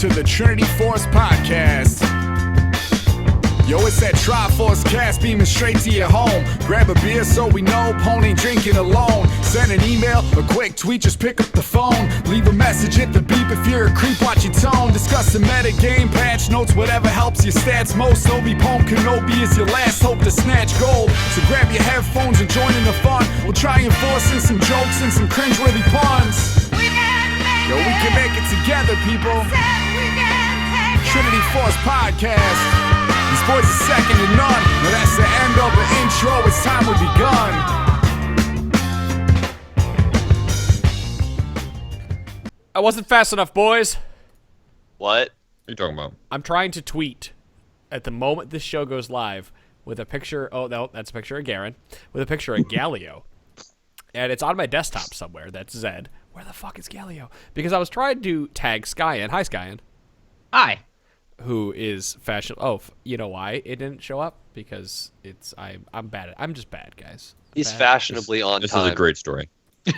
to the Trinity Force Podcast. Yo, it's that Triforce cast beaming straight to your home. Grab a beer so we know Pone ain't drinking alone. Send an email, a quick tweet, just pick up the phone. Leave a message at the beep if you're a creep, watch your tone. Discuss the meta game, patch notes, whatever helps your stats most. Obi Pone Kenobi is your last hope to snatch gold. So grab your headphones and join in the fun. We'll try enforcing some jokes and some cringeworthy puns. Yo, we can make it together, people. Trinity Force Podcast. These boys are second to none. Now that's the end of the intro. It's time we begun. I wasn't fast enough, boys. What? What are you talking about? I'm trying to tweet at the moment this show goes live with a picture. Oh, no, that's a picture of Garen. With a picture of Galio. And it's on my desktop somewhere. That's Zed. Where the fuck is Galio? Because I was trying to tag Skyen. Hi, Skyen. Hi. Who is fashion? Oh, you know why it didn't show up? Because I'm bad. I'm just bad, guys. He's fashionably on This time. is a great story.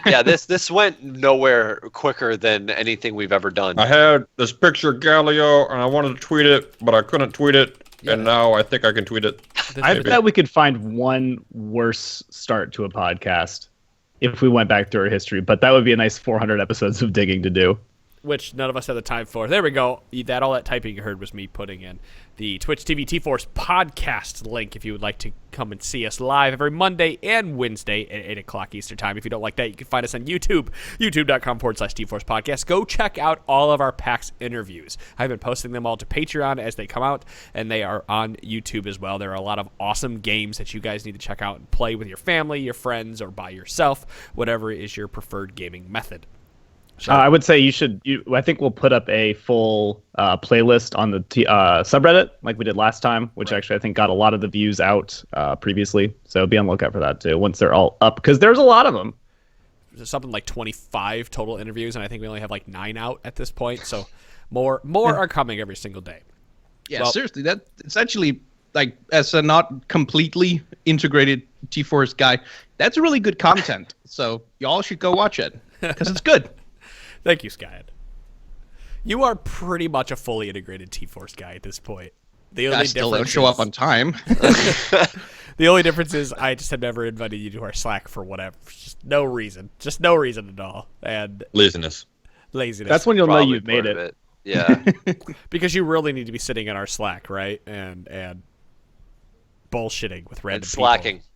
Yeah, this went nowhere quicker than anything we've ever done. I had this picture of Galio, and I wanted to tweet it, but I couldn't tweet it, and now I think I can tweet it. I bet we could find one worse start to a podcast if we went back through our history, but that would be a nice 400 episodes of digging to do. Which none of us had the time for. There we go. All that typing you heard was me putting in the Twitch TV T-Force podcast link if you would like to come and see us live every Monday and Wednesday at 8 o'clock Eastern Time. If you don't like that, you can find us on YouTube, youtube.com/T-Force Podcast. Go check out all of our PAX interviews. I've been posting them all to Patreon as they come out, and they are on YouTube as well. There are a lot of awesome games that you guys need to check out and play with your family, your friends, or by yourself, whatever is your preferred gaming method. I would say you should. I think we'll put up a full playlist on the subreddit like we did last time, which actually I think got a lot of the views out previously. So be on the lookout for that too once they're all up, because there's a lot of them. There's something like 25 total interviews, and I think we only have like 9 out at this point. So more are coming every single day. Yeah, seriously, it's actually like, as a not completely integrated T-Force guy, that's really good content. So y'all should go watch it because it's good. Thank you, Skyen. You are pretty much a fully integrated T-Force guy at this point. The only I still don't show up on time. The only difference is I just have never invited you to our Slack for whatever. Just no reason. Just no reason at all. And Laziness. That's when you'll know you've made it. Yeah. Because you really need to be sitting in our Slack, right? And bullshitting with random And slacking. people.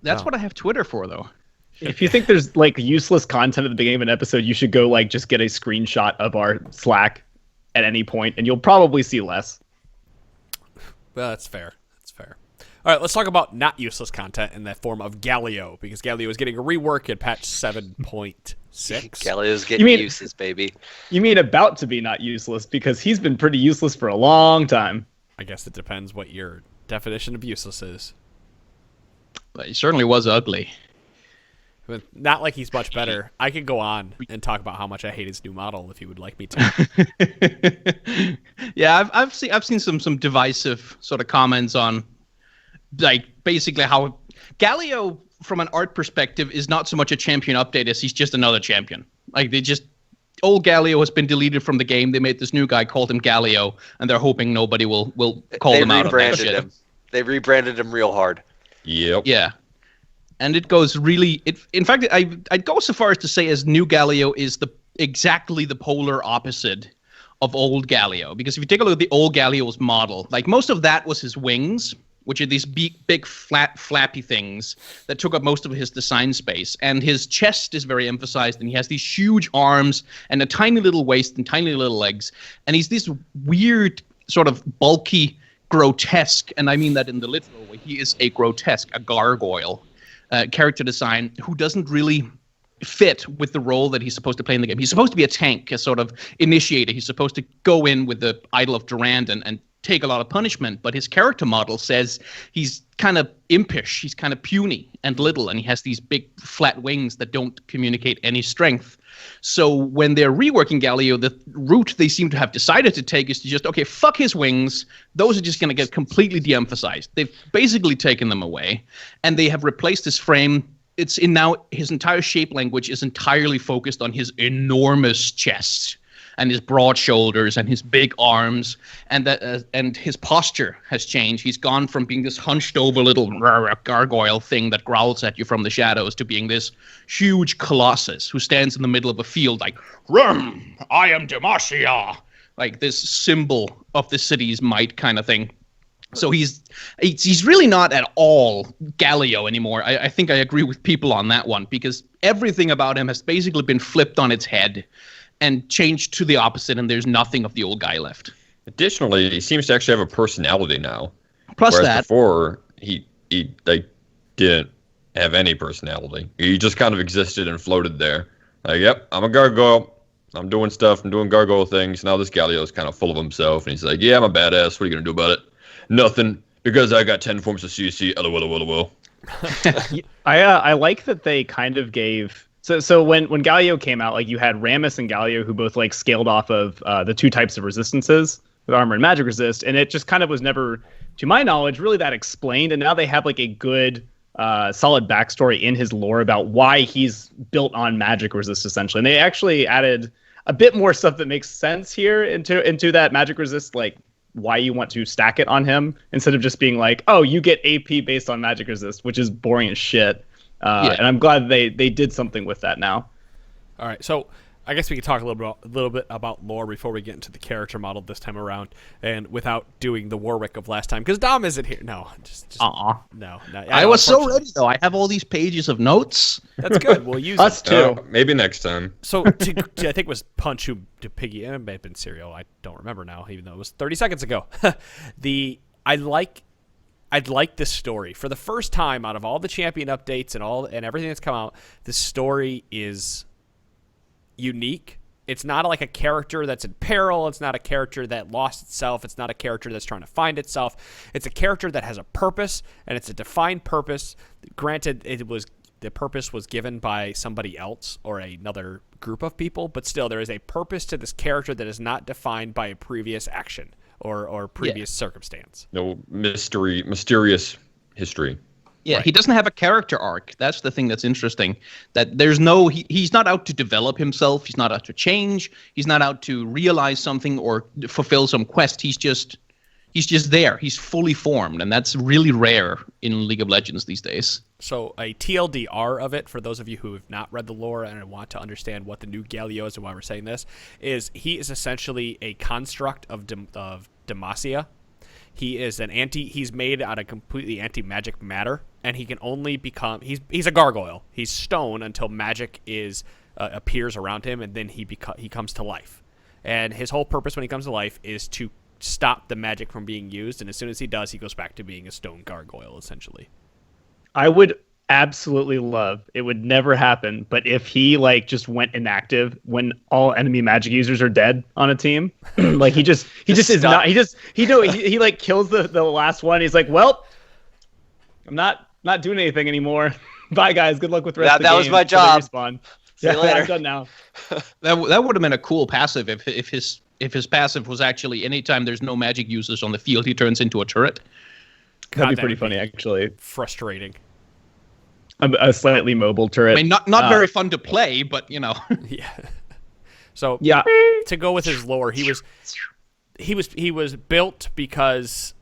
That's what I have Twitter for, though. If you think there's like useless content at the beginning of an episode, you should go like just get a screenshot of our Slack at any point, and you'll probably see less. Well, that's fair. That's fair. All right, let's talk about not useless content in the form of Galio, because Galio is getting a rework at patch 7.6. Galio's getting useless, baby. You mean about to be not useless, because he's been pretty useless for a long time. I guess it depends what your definition of useless is. But he certainly was ugly. But not like he's much better. I could go on and talk about how much I hate his new model if you would like me to. Yeah, I've seen some divisive sort of comments on, like, basically how Galio, from an art perspective, is not so much a champion update as he's just another champion. Like, old Galio has been deleted from the game. They made this new guy, called him Galio, and they're hoping nobody will call them out on that shit. They rebranded him real hard. Yep. Yeah. And it goes really. In fact, I'd go so far as to say as new Galio is exactly the polar opposite of old Galio. Because if you take a look at the old Galio's model, like most of that was his wings, which are these big flat flappy things that took up most of his design space. And his chest is very emphasized, and he has these huge arms and a tiny little waist and tiny little legs. And he's this weird sort of bulky, grotesque, and I mean that in the literal way. He is a grotesque, a gargoyle. Character design who doesn't really fit with the role that he's supposed to play in the game. He's supposed to be a tank, a sort of initiator. He's supposed to go in with the Idol of Durand and take a lot of punishment, but his character model says he's kind of impish, he's kind of puny and little, and he has these big flat wings that don't communicate any strength. So when they're reworking Galio, the route they seem to have decided to take is to just, okay, fuck his wings. Those are just going to get completely de-emphasized. They've basically taken them away, and they have replaced his frame. Now his entire shape language is entirely focused on his enormous chest. and his broad shoulders and his big arms, and that and his posture has changed. He's gone from being this hunched over little gargoyle thing that growls at you from the shadows to being this huge colossus who stands in the middle of a field like, "Rum, I am Demacia," like this symbol of the city's might kind of thing. So he's really not at all Galio anymore. I think I agree with people on that one, because everything about him has basically been flipped on its head and changed to the opposite, and there's nothing of the old guy left. Additionally, he seems to actually have a personality now. Plus whereas that, before he like didn't have any personality. He just kind of existed and floated there. Like, yep, I'm a gargoyle. I'm doing stuff. I'm doing gargoyle things. Now this Galio's kind of full of himself, and he's like, yeah, I'm a badass. What are you gonna do about it? Nothing, because I got 10 forms of CC. LOL. I like that they kind of gave. So when Galio came out, like, you had Rammus and Galio who both like scaled off of the two types of resistances with armor and magic resist, and it just kind of was never, to my knowledge, really that explained. And now they have like a good solid backstory in his lore about why he's built on magic resist essentially, and they actually added a bit more stuff that makes sense here into that magic resist, like why you want to stack it on him instead of just being like, oh, you get AP based on magic resist, which is boring as shit. And I'm glad they did something with that now. All right, so I guess we could talk a little bit about lore before we get into the character model this time around, and without doing the Warwick of last time, because Dom isn't here. No, just no. I was so ready though. I have all these pages of notes. That's good. We'll use Us it. too. Maybe next time. So I think it was Punch who to Piggy. It may have been Serial. I don't remember now, even though it was 30 seconds ago. I like this story for the first time out of all the champion updates and everything that's come out. This story is unique. It's not like a character that's in peril. It's not a character that lost itself. It's not a character that's trying to find itself. It's a character that has a purpose, and it's a defined purpose. Granted, the purpose was given by somebody else or another group of people, but still there is a purpose to this character that is not defined by a previous action or previous circumstance. No mysterious history. Yeah, Right. He doesn't have a character arc. That's the thing that's interesting. That he's not out to develop himself. He's not out to change. He's not out to realize something or fulfill some quest. He's just there. He's fully formed, and that's really rare in League of Legends these days. So a TLDR of it, for those of you who have not read the lore and want to understand what the new Galio is and why we're saying this, is he is essentially a construct of Demacia. He is he's made out of completely anti-magic matter, and he can only become, he's a gargoyle. He's stone until magic appears around him, and then he comes to life. And his whole purpose when he comes to life is to stop the magic from being used, and as soon as he does, he goes back to being a stone gargoyle, essentially. I would absolutely love, it would never happen, but if he like just went inactive when all enemy magic users are dead on a team, like he just is not, he like kills the last one. He's like, well, I'm not doing anything anymore. Bye guys, good luck with the rest of the game. That was my job. Respawn. See you later. I'm done now. That would have been a cool passive if his passive was actually anytime there's no magic users on the field, he turns into a turret. That'd be pretty funny, actually. Frustrating. A slightly mobile turret. I mean, not very fun to play, but you know. Yeah. So yeah. To go with his lore, he was built because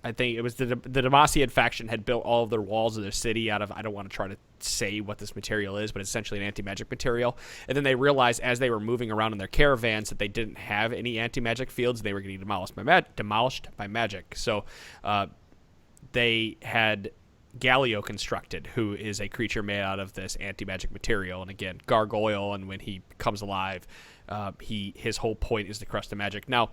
I think it was the Demacian faction had built all of their walls of their city out of, I don't want to try to say what this material is, but it's essentially an anti-magic material. And then they realized as they were moving around in their caravans that they didn't have any anti-magic fields. They were getting demolished by magic. So they had Galio constructed, who is a creature made out of this anti-magic material, and again, gargoyle, and when he comes alive, his whole point is to crush the magic. Now,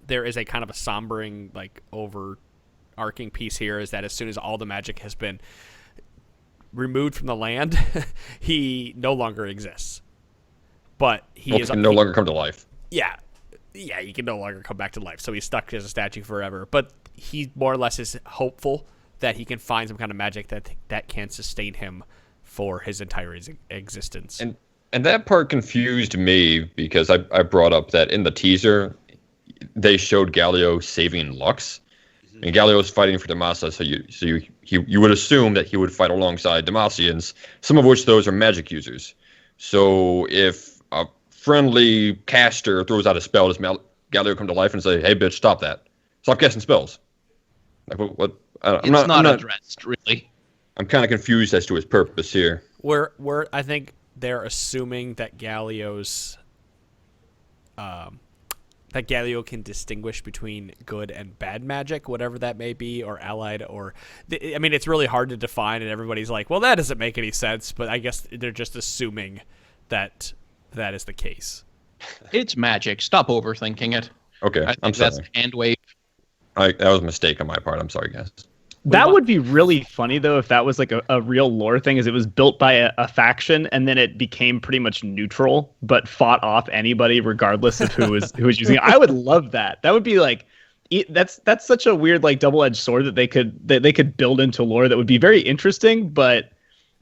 there is a kind of a sombering, like, overarching piece here, is that as soon as all the magic has been removed from the land, he no longer exists. But he can no longer come to life. Yeah, he can no longer come back to life, so he's stuck as a statue forever. But he more or less is hopeful that he can find some kind of magic that can sustain him for his entire existence. And that part confused me because I brought up that in the teaser they showed Galio saving Lux, and Galio is fighting for Demacia, so you would assume that he would fight alongside Demacians, some of which those are magic users. So if a friendly caster throws out a spell, does Galio come to life and say, "Hey, bitch, stop that! Stop casting spells"? Like what? It's not addressed really. I'm kind of confused as to his purpose here. I think they're assuming that Galio's that Galio can distinguish between good and bad magic, whatever that may be, or allied, or I mean, it's really hard to define, and everybody's like, well, that doesn't make any sense, but I guess they're just assuming that that is the case. It's magic. Stop overthinking it. Okay, I'm sorry. That's hand wave. That was a mistake on my part. I'm sorry, guys. That would be really funny, though, if that was like a real lore thing, is it was built by a faction and then it became pretty much neutral, but fought off anybody regardless of who was using it. I would love that. That would be like, that's such a weird like double-edged sword that they could build into lore that would be very interesting, but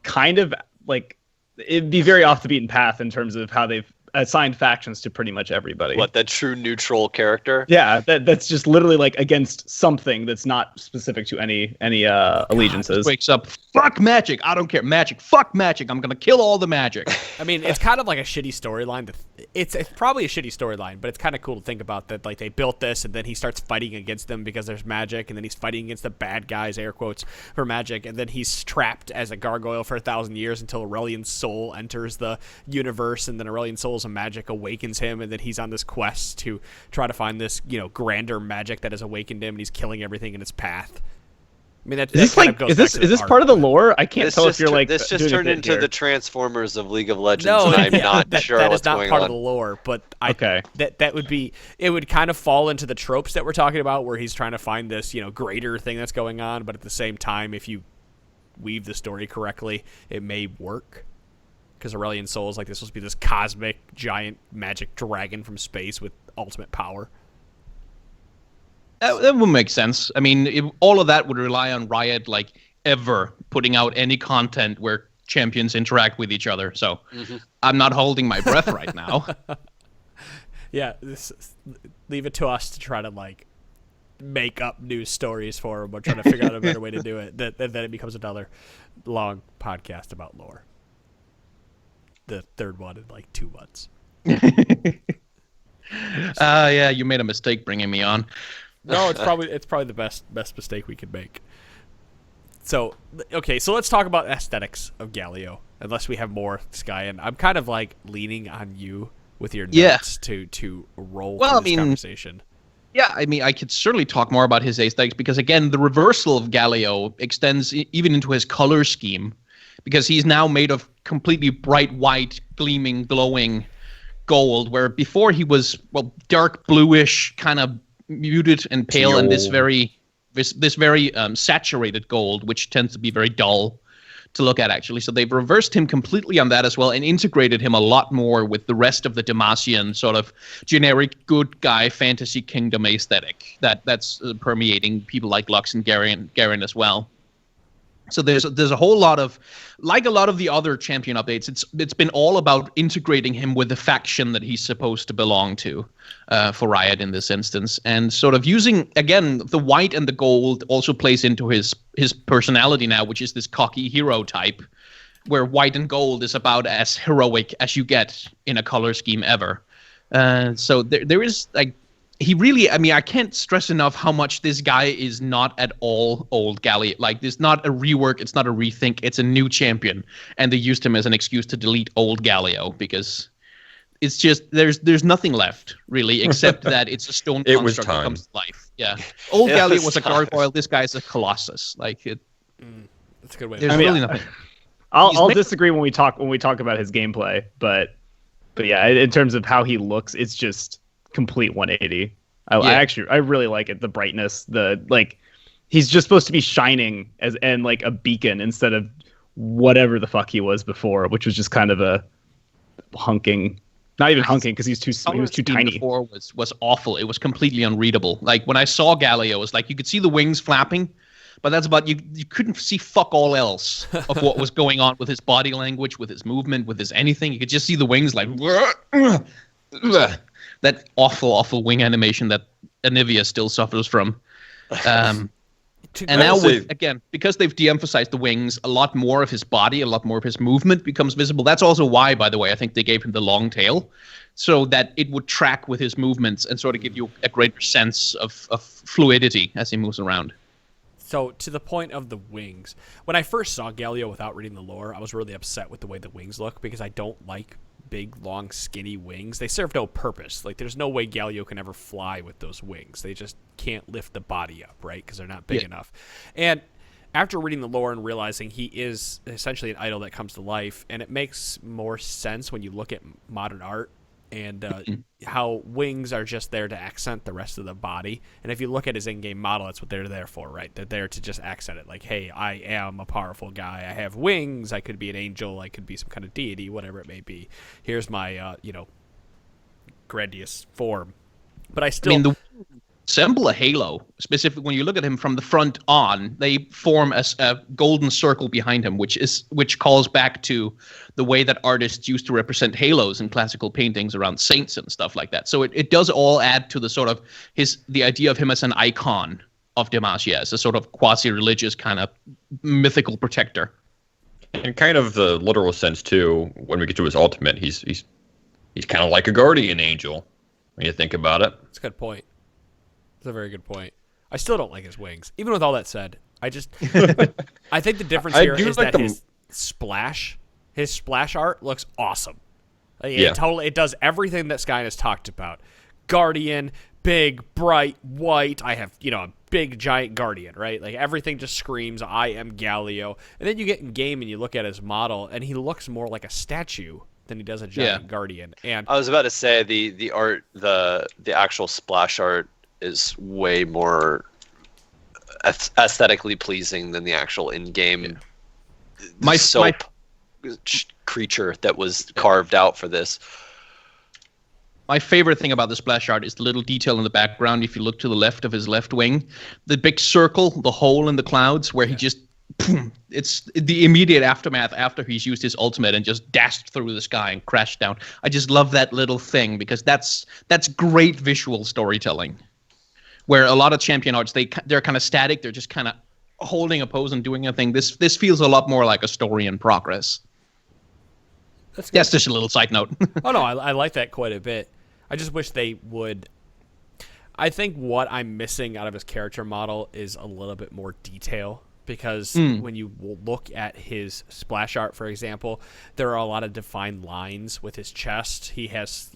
kind of like it'd be very off the beaten path in terms of how they've assigned factions to pretty much everybody. What, that true neutral character? Yeah, that's just literally like against something that's not specific to any allegiances. Wakes up, fuck magic. I don't care. Magic. Fuck magic. I'm gonna kill all the magic. I mean, it's kind of like a shitty storyline. It's probably a shitty storyline, but it's kind of cool to think about that. Like they built this, and then he starts fighting against them because there's magic, and then he's fighting against the bad guys, air quotes, for magic, and then he's trapped as a gargoyle for 1,000 years until Aurelian's soul enters the universe, and then Aurelian's soul's magic awakens him, and then he's on this quest to try to find this, grander magic that has awakened him, and he's killing everything in its path. I mean, is this part of the lore? I can't tell if you're like this just turned into the Transformers of League of Legends. No, and I'm not sure that what's is not going part on. of the lore. But okay, that would be, it would kind of fall into the tropes that we're talking about, where he's trying to find this greater thing that's going on. But at the same time, if you weave the story correctly, it may work. Because Aurelian Soul is like this supposed to be this cosmic giant magic dragon from space with ultimate power. That would make sense. I mean, all of that would rely on Riot ever putting out any content where champions interact with each other. So I'm not holding my breath right now. Yeah, leave it to us to try to make up news stories for them or try to figure out a better way to do it. Then it becomes another long podcast about lore. The third one in 2 months. Yeah, you made a mistake bringing me on. No, it's probably the best mistake we could make. So let's talk about aesthetics of Galio. Unless we have more, Skyen. I'm kind of leaning on you with your notes to roll through this conversation. Yeah, I mean, I could certainly talk more about his aesthetics because, again, the reversal of Galio extends even into his color scheme because he's now made of completely bright white, gleaming, glowing gold, where before he was, dark bluish, kind of muted and pale, and this very saturated gold, which tends to be very dull to look at, actually. So they've reversed him completely on that as well and integrated him a lot more with the rest of the Demacian sort of generic good guy fantasy kingdom aesthetic that's permeating people like Lux and Garen as well. So there's a whole lot of, like a lot of the other champion updates, it's been all about integrating him with the faction that he's supposed to belong to for Riot in this instance. And sort of using, again, the white and the gold also plays into his personality now, which is this cocky hero type, where white and gold is about as heroic as you get in a color scheme ever. So there is he really, I mean, I can't stress enough how much this guy is not at all old Galio. It's not a rework, it's not a rethink, it's a new champion. And they used him as an excuse to delete old Galio because it's just, there's nothing left, really, except that it's a stone construct that comes to life. Yeah. Old Galio was a gargoyle, this guy's a colossus. That's a good way. There's really nothing. I'll disagree when we talk about his gameplay, but yeah, in terms of how he looks, it's just complete 180. I really like it. The brightness, he's just supposed to be shining and like a beacon instead of whatever the fuck he was before, which was just kind of a hunking, not even hunking because he was too tiny. Before was awful. It was completely unreadable. When I saw Galio, it was you could see the wings flapping, but that's about you couldn't see fuck all else of what was going on with his body language, with his movement, with his anything. You could just see the wings that awful wing animation that Anivia still suffers from. And now, because they've de-emphasized the wings, a lot more of his body, a lot more of his movement becomes visible. That's also why, by the way, I think they gave him the long tail, so that it would track with his movements and sort of give you a greater sense of fluidity as he moves around. So, to the point of the wings, when I first saw Galio without reading the lore, I was really upset with the way the wings look because I don't like big, long, skinny wings. They serve no purpose. Like, there's no way Galio can ever fly with those wings. They just can't lift the body up, right? Because they're not big enough. And after reading the lore and realizing he is essentially an idol that comes to life, and it makes more sense when you look at modern art and how wings are just there to accent the rest of the body. And if you look at his in-game model, that's what they're there for, right? They're there to just accent it. Like, hey, I am a powerful guy. I have wings. I could be an angel. I could be some kind of deity, whatever it may be. Here's my, grandiose form. But I still... resemble a halo. Specifically, when you look at him from the front on, they form a golden circle behind him, which calls back to the way that artists used to represent halos in classical paintings around saints and stuff like that. So it does all add to the sort of the idea of him as an icon of Demacia, as a sort of quasi-religious kind of mythical protector. In kind of the literal sense too, when we get to his ultimate, he's kind of like a guardian angel when you think about it. That's a good point. That's a very good point. I still don't like his wings. Even with all that said, I think the difference here is that his splash art looks awesome. It does everything that Skyen has talked about. Guardian, big, bright, white. I have, a big, giant guardian, right? Like, everything just screams, I am Galio. And then you get in game and you look at his model, and he looks more like a statue than he does a giant guardian. And I was about to say the art, the actual splash art is way more aesthetically pleasing than the actual in-game soap creature that was carved out for this. My favorite thing about the splash art is the little detail in the background. If you look to the left of his left wing, the big circle, the hole in the clouds where he just it's the immediate aftermath after he's used his ultimate and just dashed through the sky and crashed down. I just love that little thing because that's great visual storytelling. Where a lot of champion arts, they're kind of static. They're just kind of holding a pose and doing a thing. This feels a lot more like a story in progress. That's just a little side note. Oh, no, I like that quite a bit. I just wish they would... I think what I'm missing out of his character model is a little bit more detail. Because when you look at his splash art, for example, there are a lot of defined lines with his chest. He has,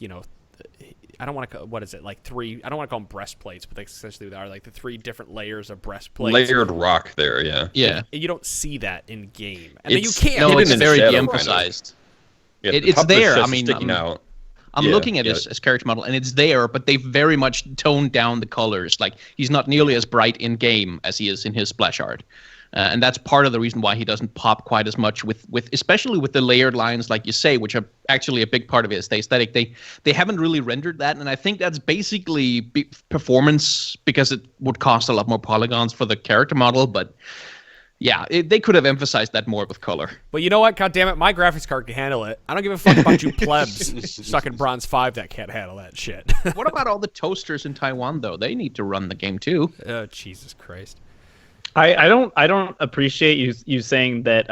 I don't want to what is it, like three, I don't want to call them breastplates, but that's essentially they are, like the three different layers of breastplates. Layered rock there, yeah. And you don't see that in game. And then you can't. No, it's very shadow, de-emphasized. Yeah, it's there. I mean, sticking out. I'm looking at his character model, and it's there, but they've very much toned down the colors. Like, he's not nearly as bright in game as he is in his splash art. And that's part of the reason why he doesn't pop quite as much with especially with the layered lines, like you say, which are actually a big part of his aesthetic. They haven't really rendered that, and I think that's basically performance because it would cost a lot more polygons for the character model. But yeah, they could have emphasized that more with color. But you know what? God damn it, my graphics card can handle it. I don't give a fuck about you plebs stuck in Bronze 5 that can't handle that shit. What about all the toasters in Taiwan, though? They need to run the game too. Oh, Jesus Christ. I don't appreciate you saying that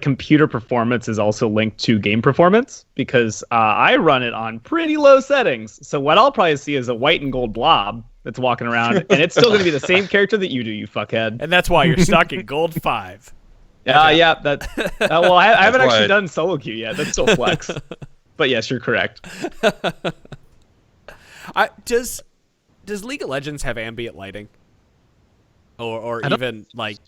computer performance is also linked to game performance, because I run it on pretty low settings. So what I'll probably see is a white and gold blob that's walking around, and it's still going to be the same character that you do, you fuckhead. And that's why you're stuck in gold 5. Yeah. Well, I haven't actually done solo queue yet. That's still flex. But yes, you're correct. Does League of Legends have ambient lighting? Or even like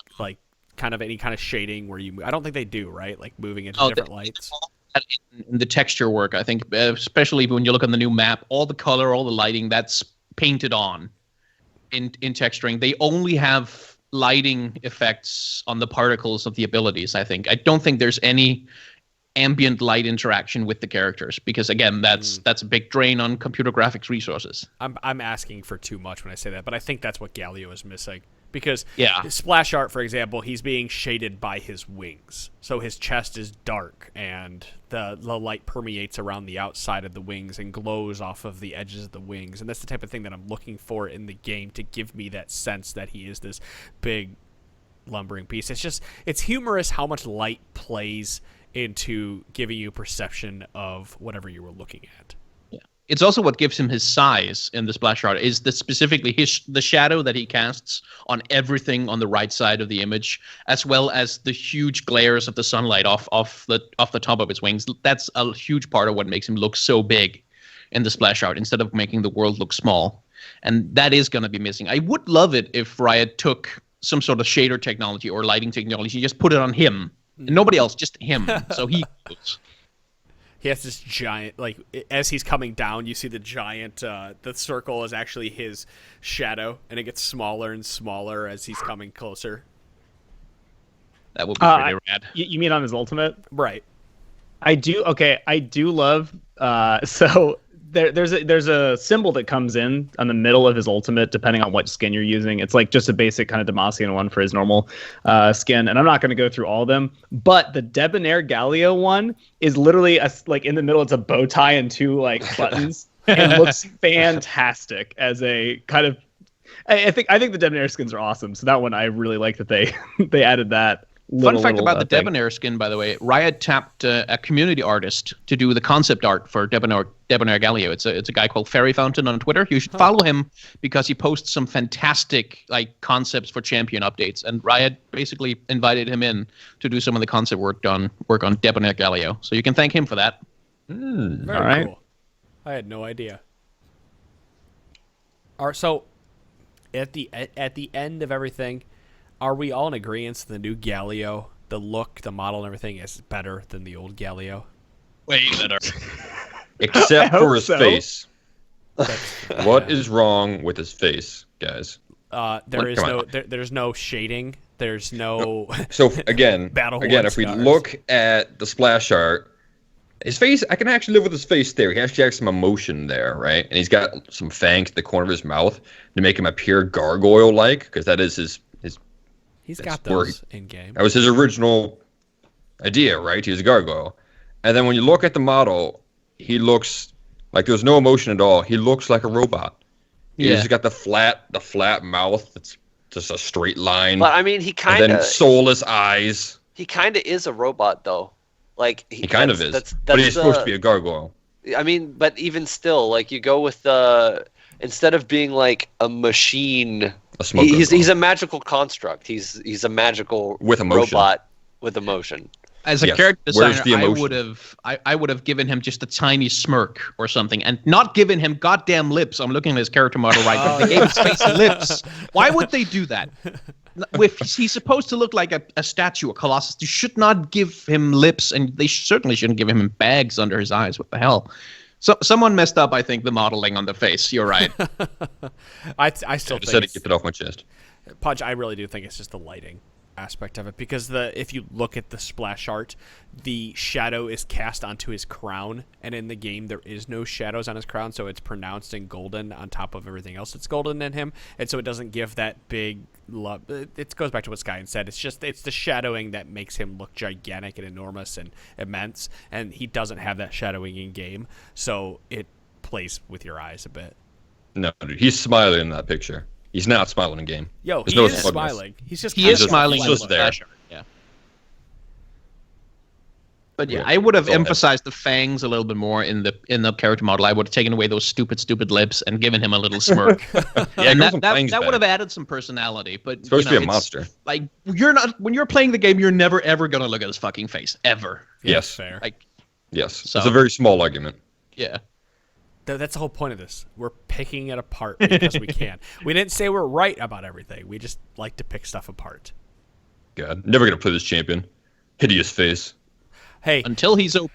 kind of any kind of shading where I don't think they do, right? Like moving into different lights. In the texture work, I think, especially when you look on the new map, all the color, all the lighting, that's painted on in texturing. They only have lighting effects on the particles of the abilities, I think. I don't think there's any ambient light interaction with the characters, because again, that's a big drain on computer graphics resources. I'm asking for too much when I say that, but I think that's what Galio is missing. Because his splash art, for example, he's being shaded by his wings. So his chest is dark, and the light permeates around the outside of the wings and glows off of the edges of the wings. And that's the type of thing that I'm looking for in the game to give me that sense that he is this big, lumbering beast. It's humorous how much light plays into giving you perception of whatever you were looking at. It's also what gives him his size in the splash art, is specifically the shadow that he casts on everything on the right side of the image, as well as the huge glares of the sunlight off the top of his wings. That's a huge part of what makes him look so big in the splash art, instead of making the world look small. And that is going to be missing. I would love it if Riot took some sort of shader technology or lighting technology, just put it on him. And nobody else, just him. So he goes. He has this giant, like, as he's coming down, you see the giant, the circle is actually his shadow, and it gets smaller and smaller as he's coming closer. That would be pretty rad. You mean on his ultimate? Right. I do love, so there's a symbol that comes in on the middle of his ultimate, depending on what skin you're using. It's like just a basic kind of Demacian one for his normal skin, and I'm not going to go through all of them, but the Debonair Galio one is literally like in the middle. It's a bow tie and two like buttons, and looks fantastic as a kind of. I think the Debonair skins are awesome, so that one I really like that they added that. Fun fact about the Debonair skin, by the way, Riot tapped a community artist to do the concept art for Debonair Galio. It's a guy called Fairy Fountain on Twitter. You should follow him because he posts some fantastic like concepts for champion updates. And Riot basically invited him in to do some of the concept work on Debonair Galio. So you can thank him for that. Very all right. Cool. I had no idea. All right, so at the end of everything, are we all in agreement the new Galio, the look, the model, and everything is better than the old Galio? Way better. Except for his so. face. What is wrong with his face, guys? There's no shading. There's no. So again, if we scars. look at the splash art, his face, I can actually live with his face there. He actually has some emotion there, right? And he's got some fangs at the corner of his mouth to make him appear gargoyle-like, because that is his. He's got those in game. That was his original idea, right? He was a gargoyle. And then when you look at the model, he looks like there's no emotion at all. He looks like a robot. He's got the flat mouth. It's just a straight line. But I mean, he kind of. And then soulless eyes. He kind of is a robot, though. Like he kind of is. But he's supposed to be a gargoyle. I mean, but even still, like you go with instead of being like a machine. He's a magical construct. He's a magical with emotion. Robot with emotion. As a character designer, I would have given him just a tiny smirk or something, and not given him goddamn lips. I'm looking at his character model right now. They gave his face lips. Why would they do that? If he's supposed to look like a statue, a colossus, you should not give him lips, and they certainly shouldn't give him bags under his eyes. What the hell? So someone messed up, I think, the modeling on the face. You're right. I still think said it, get it off my chest. Punch, I really do think it's just the lighting aspect of it, because if you look at the splash art, the shadow is cast onto his crown, and in the game there is no shadows on his crown, so it's pronounced in golden on top of everything else that's golden in him, and so it doesn't give that big love. It goes back to what Skyen said. It's the shadowing that makes him look gigantic and enormous and immense, and he doesn't have that shadowing in game, so it plays with your eyes a bit. No, dude, he's smiling in that picture. He's not smiling in game. Yo, he is smiling. He is smiling. He's just there. Yeah. But yeah, I would have emphasized the fangs a little bit more in the character model. I would have taken away those stupid lips and given him a little smirk. And that would have added some personality. But it's supposed to be a monster. Like when you're playing the game, you're never ever gonna look at his fucking face ever. Yes. Fair. Yes. So, it's a very small argument. Yeah. That's the whole point of this. We're picking it apart because we can. We didn't say we're right about everything. We just like to pick stuff apart. God, never gonna play this champion. Hideous face. Hey, until he's OP.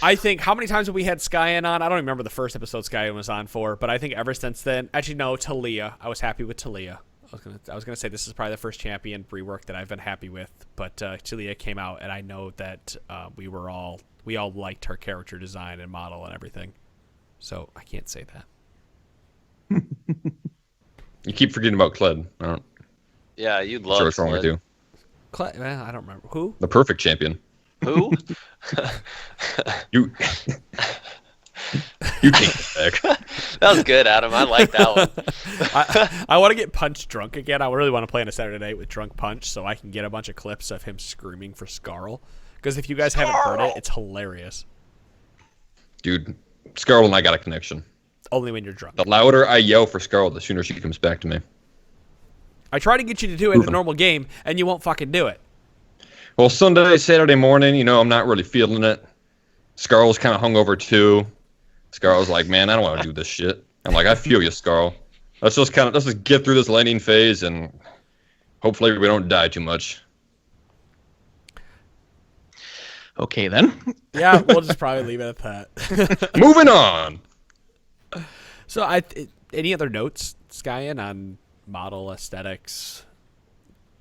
I think, how many times have we had Skyen on? I don't remember the first episode Skyen was on for, but I think ever since then, actually no, Talia. I was happy with Talia. I was gonna say this is probably the first champion rework that I've been happy with, but Talia came out, and I know that we all liked her character design and model and everything. So I can't say that. You keep forgetting about Kled. Yeah, you'd Sure, love what's wrong with Sled. you? Well, I don't remember who. The perfect champion. Who? You. You take it back. That was good, Adam. I like that one. I want to get Punch drunk again. I really want to play on a Saturday night with Drunk Punch so I can get a bunch of clips of him screaming for Scarl. Because if you guys haven't heard it, it's hilarious. Dude, Scarl and I got a connection. Only when you're drunk. The louder I yell for Scarl, the sooner she comes back to me. I try to get you to do it in a normal game, and you won't fucking do it. Well, Sunday, Saturday morning, I'm not really feeling it. Scarl's kind of hungover too. Scarl's like, man, I don't want to do this shit. I'm like, I feel you, Scarl. Let's just get through this laning phase, and hopefully we don't die too much. Okay, then. Yeah, we'll just probably leave it at that. Moving on. So, any other notes, Skyen, on model aesthetics?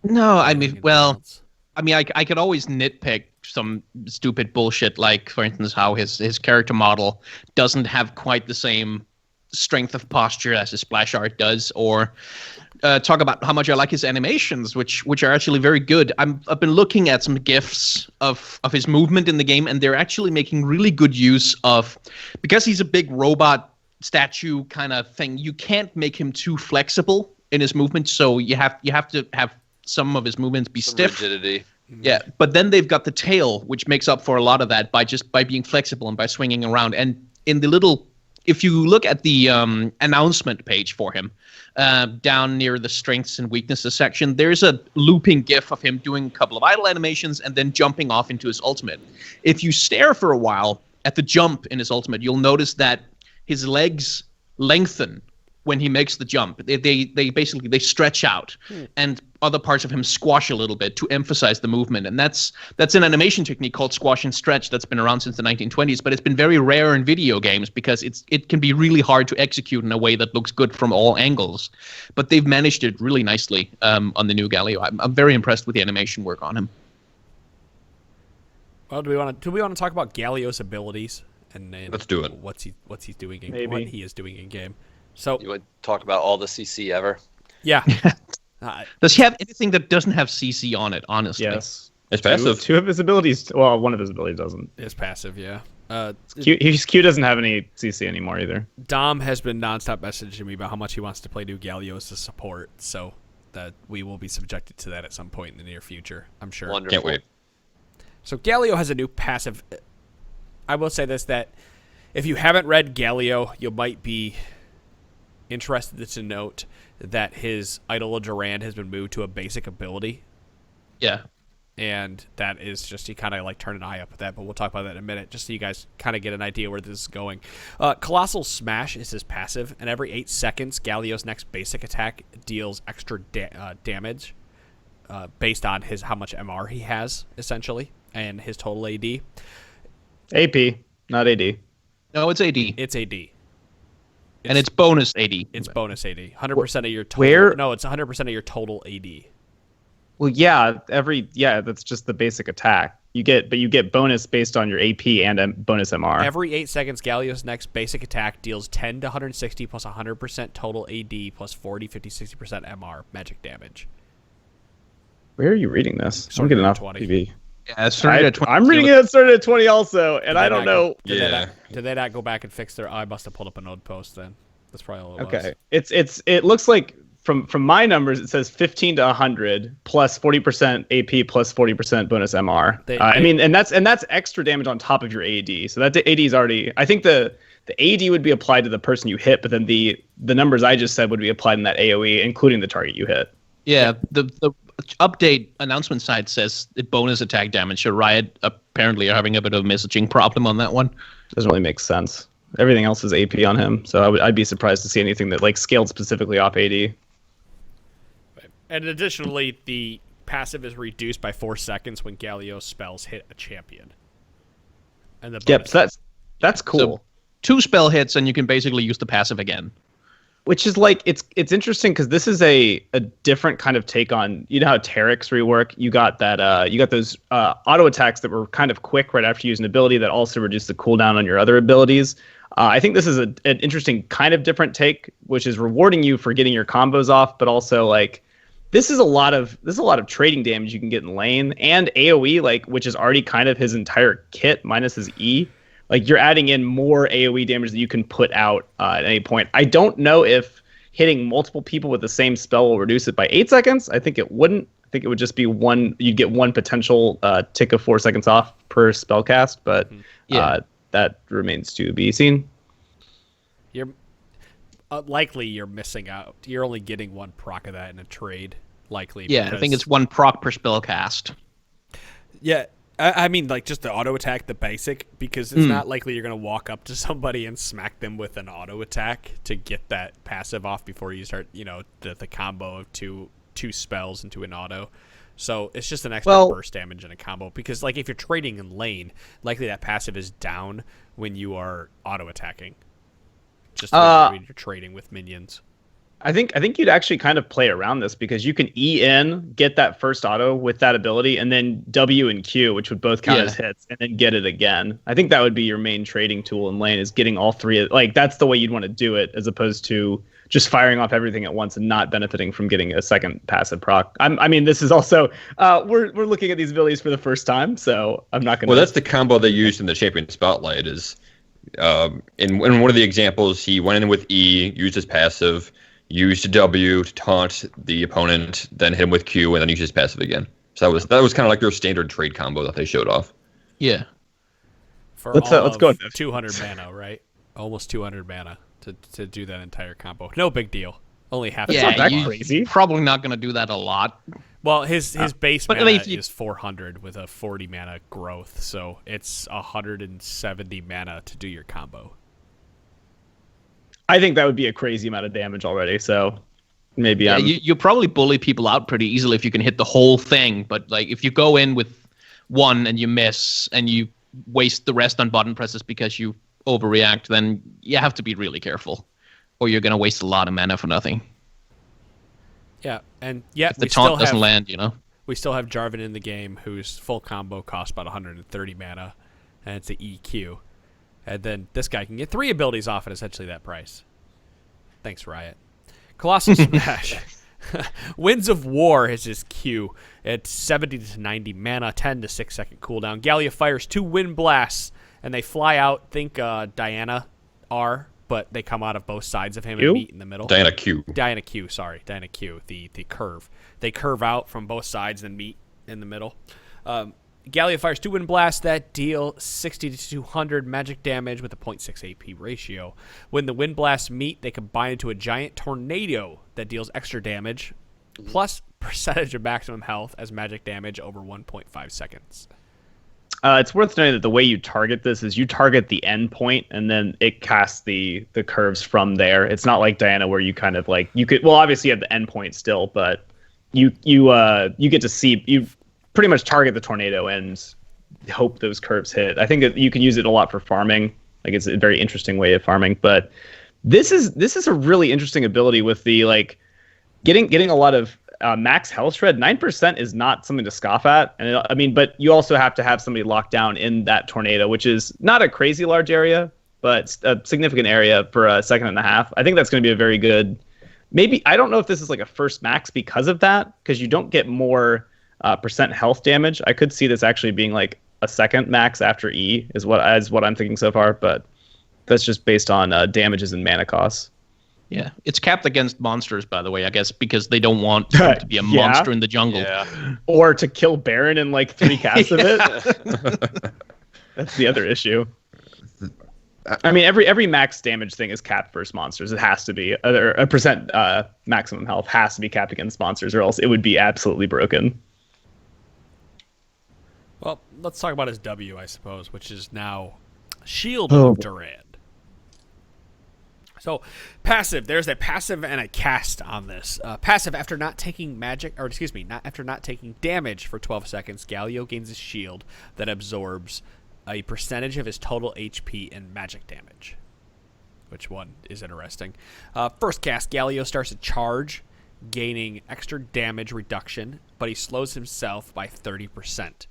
No, I mean, anything well, else? I could always nitpick some stupid bullshit, like, for instance, how his character model doesn't have quite the same strength of posture as his splash art does, or talk about how much I like his animations, which are actually very good. I've been looking at some GIFs of his movement in the game, and they're actually making really good use of, because he's a big robot statue kind of thing, you can't make him too flexible in his movement, so you have to have some of his movements be Some stiff. rigidity. Yeah, but then they've got the tail, which makes up for a lot of that by being flexible and by swinging around. And in the little, if you look at the announcement page for him, down near the strengths and weaknesses section, there's a looping GIF of him doing a couple of idle animations and then jumping off into his ultimate. If you stare for a while at the jump in his ultimate, you'll notice that his legs lengthen when he makes the jump. They basically stretch out, and other parts of him squash a little bit to emphasize the movement. And that's an animation technique called squash and stretch that's been around since the 1920s, but it's been very rare in video games because it can be really hard to execute in a way that looks good from all angles. But they've managed it really nicely on the new Galio. I'm very impressed with the animation work on him. Well, do we want to talk about Galio's abilities and Let's do it. What's he's doing in Maybe. what he is doing in game? So You would talk about all the CC ever. yeah, Does he have anything that doesn't have CC on it, honestly? Yes. It's passive. Two of his abilities. Well, one of his abilities doesn't. it's passive. Yeah. Q doesn't have any CC anymore either. Dom has been nonstop messaging me about how much he wants to play new Galio as a support, so that we will be subjected to that at some point in the near future, I'm sure. Wonderful. Can't wait. So Galio has a new passive. I will say this, that if you haven't read Galio, you might be interested to note that his Idol of Durand has been moved to a basic ability, Yeah. and that is just, you kind of like turn an eye up at that, but we'll talk about that in a minute, just so you guys kind of get an idea where this is going. Colossal Smash is his passive, and every 8 seconds, Galio's next basic attack deals extra damage based on how much MR he has, essentially, and his total AD. AP, not AD. No, it's AD. It's AD. And it's bonus AD. It's bonus AD. 100% of your total. Where- No, it's 100% of your total AD. Well, yeah, that's just the basic attack. You get bonus based on your AP and bonus MR. Every 8 seconds, Galio's next basic attack deals 10 to 160 plus 100% total AD plus 40, 50, 60% MR magic damage. Where are you reading this? I'm Started getting at off 20. TV. Yeah, it started at 20. I'm reading it. It started at 20 also, and I don't know. Did they not go back and fix their? I must have pulled up a node post then. That's probably all it was. Okay. It looks like from my numbers, it says 15 to 100 plus 40% AP plus 40% bonus MR. I mean, and that's extra damage on top of your AD. So that AD is already. I think the AD would be applied to the person you hit, but then the numbers I just said would be applied in that AOE, including the target you hit. Yeah, the update announcement side says the bonus attack damage. So Riot apparently are having a bit of a messaging problem on that one. Doesn't really make sense. Everything else is AP on him, so I'd be surprised to see anything that like scaled specifically off AD. And additionally, the passive is reduced by 4 seconds when Galio spells hit a champion. And the Yep, bonus- so that's cool. So 2 spell hits and you can basically use the passive again. Which is like it's interesting because this is a different kind of take on, you know how Terek's rework, you got those auto attacks that were kind of quick right after you use an ability that also reduce the cooldown on your other abilities. I think this is an interesting kind of different take, which is rewarding you for getting your combos off, but also like this is a lot of trading damage you can get in lane, and AoE, like, which is already kind of his entire kit minus his E. Like, you're adding in more AoE damage that you can put out at any point. I don't know if hitting multiple people with the same spell will reduce it by 8 seconds. I think it wouldn't. I think it would just be one. You'd get one potential tick of 4 seconds off per spell cast, but that remains to be seen. You're likely you're missing out. You're only getting one proc of that in a trade. Likely. Yeah, I think it's one proc per spell cast. Yeah. I mean, like, just the auto attack, the basic, because it's not likely you're going to walk up to somebody and smack them with an auto attack to get that passive off before you start, the combo of two spells into an auto. So it's just an extra burst damage in a combo, because, like, if you're trading in lane, likely that passive is down when you are auto attacking. Just when you're trading with minions. I think you'd actually kind of play around this, because you can E in, get that first auto with that ability, and then W and Q, which would both count as hits, and then get it again. I think that would be your main trading tool in lane, is getting all three. Like, that's the way you'd want to do it, as opposed to just firing off everything at once and not benefiting from getting a second passive proc. I mean, this is also we're looking at these abilities for the first time, so I'm not going to. Well, that's the combo they used in the Champion Spotlight. Is in one of the examples, he went in with E, used his passive, used W to taunt the opponent, then hit him with Q, and then used his passive again. So that was kind of like their standard trade combo that they showed off. Yeah. For let's go. 200 mana, right? Almost 200 mana to do that entire combo. No big deal. Only half. It's not that crazy. Probably not going to do that a lot. Well, his base mana is 400 with a 40 mana growth, so it's 170 mana to do your combo. I think that would be a crazy amount of damage already, so maybe you probably bully people out pretty easily if you can hit the whole thing, but, like, if you go in with one and you miss and you waste the rest on button presses because you overreact, then you have to be really careful, or you're going to waste a lot of mana for nothing. Yeah, and yet if the taunt doesn't land, we still have Jarvan in the game, whose full combo costs about 130 mana, and it's an EQ. And then this guy can get 3 abilities off at essentially that price. Thanks, Riot. Colossal Smash. Winds of War is his Q. It's 70 to 90 mana, 10 to 6 second cooldown. Galio fires 2 Wind Blasts, and they fly out. Think Diana R, but they come out of both sides of him and meet in the middle. Diana Q, the curve. They curve out from both sides and meet in the middle. Galio fires 2 Wind Blasts that deal 60 to 200 magic damage with a 0.6 AP ratio. When the Wind Blasts meet, they combine into a giant tornado that deals extra damage, plus percentage of maximum health as magic damage over 1.5 seconds. It's worth noting that the way you target this is you target the end point, and then it casts the curves from there. It's not like Diana, where you kind of like obviously you have the end point still, but you get to see, you pretty much target the tornado and hope those curves hit. I think that you can use it a lot for farming. Like, it's a very interesting way of farming. But this is a really interesting ability with the, like, getting a lot of max health shred. 9% is not something to scoff at. And but you also have to have somebody locked down in that tornado, which is not a crazy large area, but a significant area for a second and a half. I think that's going to be a very good. Maybe, I don't know if this is like a first max because of that, because you don't get more percent health damage. I could see this actually being like a second max after E is what I'm thinking so far, but that's just based on damages and mana costs. Yeah, it's capped against monsters, by the way, I guess, because they don't want him to be a monster in the jungle. Yeah. Or to kill Baron in like 3 casts of it. That's the other issue. I mean, every max damage thing is capped versus monsters. It has to be. A percent maximum health has to be capped against monsters, or else it would be absolutely broken. Well, let's talk about his W, I suppose, which is now Shield of Durand. So, passive. There's a passive and a cast on this. Passive, after not taking damage for 12 seconds, Galio gains a shield that absorbs a percentage of his total HP and magic damage. Which one is interesting? First cast, Galio starts a charge, gaining extra damage reduction, but he slows himself by 30%.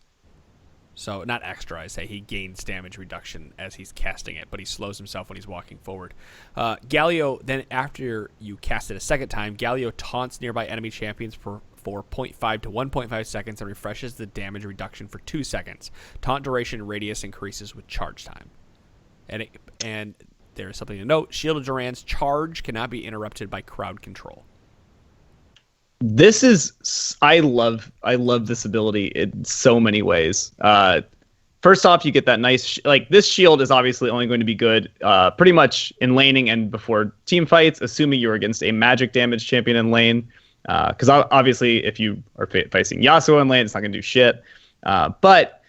So, not extra, I say. He gains damage reduction as he's casting it, but he slows himself when he's walking forward. Galio, then after you cast it a second time, Galio taunts nearby enemy champions for for 0.5 to 1.5 seconds and refreshes the damage reduction for 2 seconds. Taunt duration and radius increases with charge time. And there's something to note. Shield of Duran's charge cannot be interrupted by crowd control. This is I love this ability in so many ways. First off, you get that nice this shield is obviously only going to be good pretty much in laning and before team fights, assuming you're against a magic damage champion in lane. Because obviously, if you are facing Yasuo in lane, it's not going to do shit. But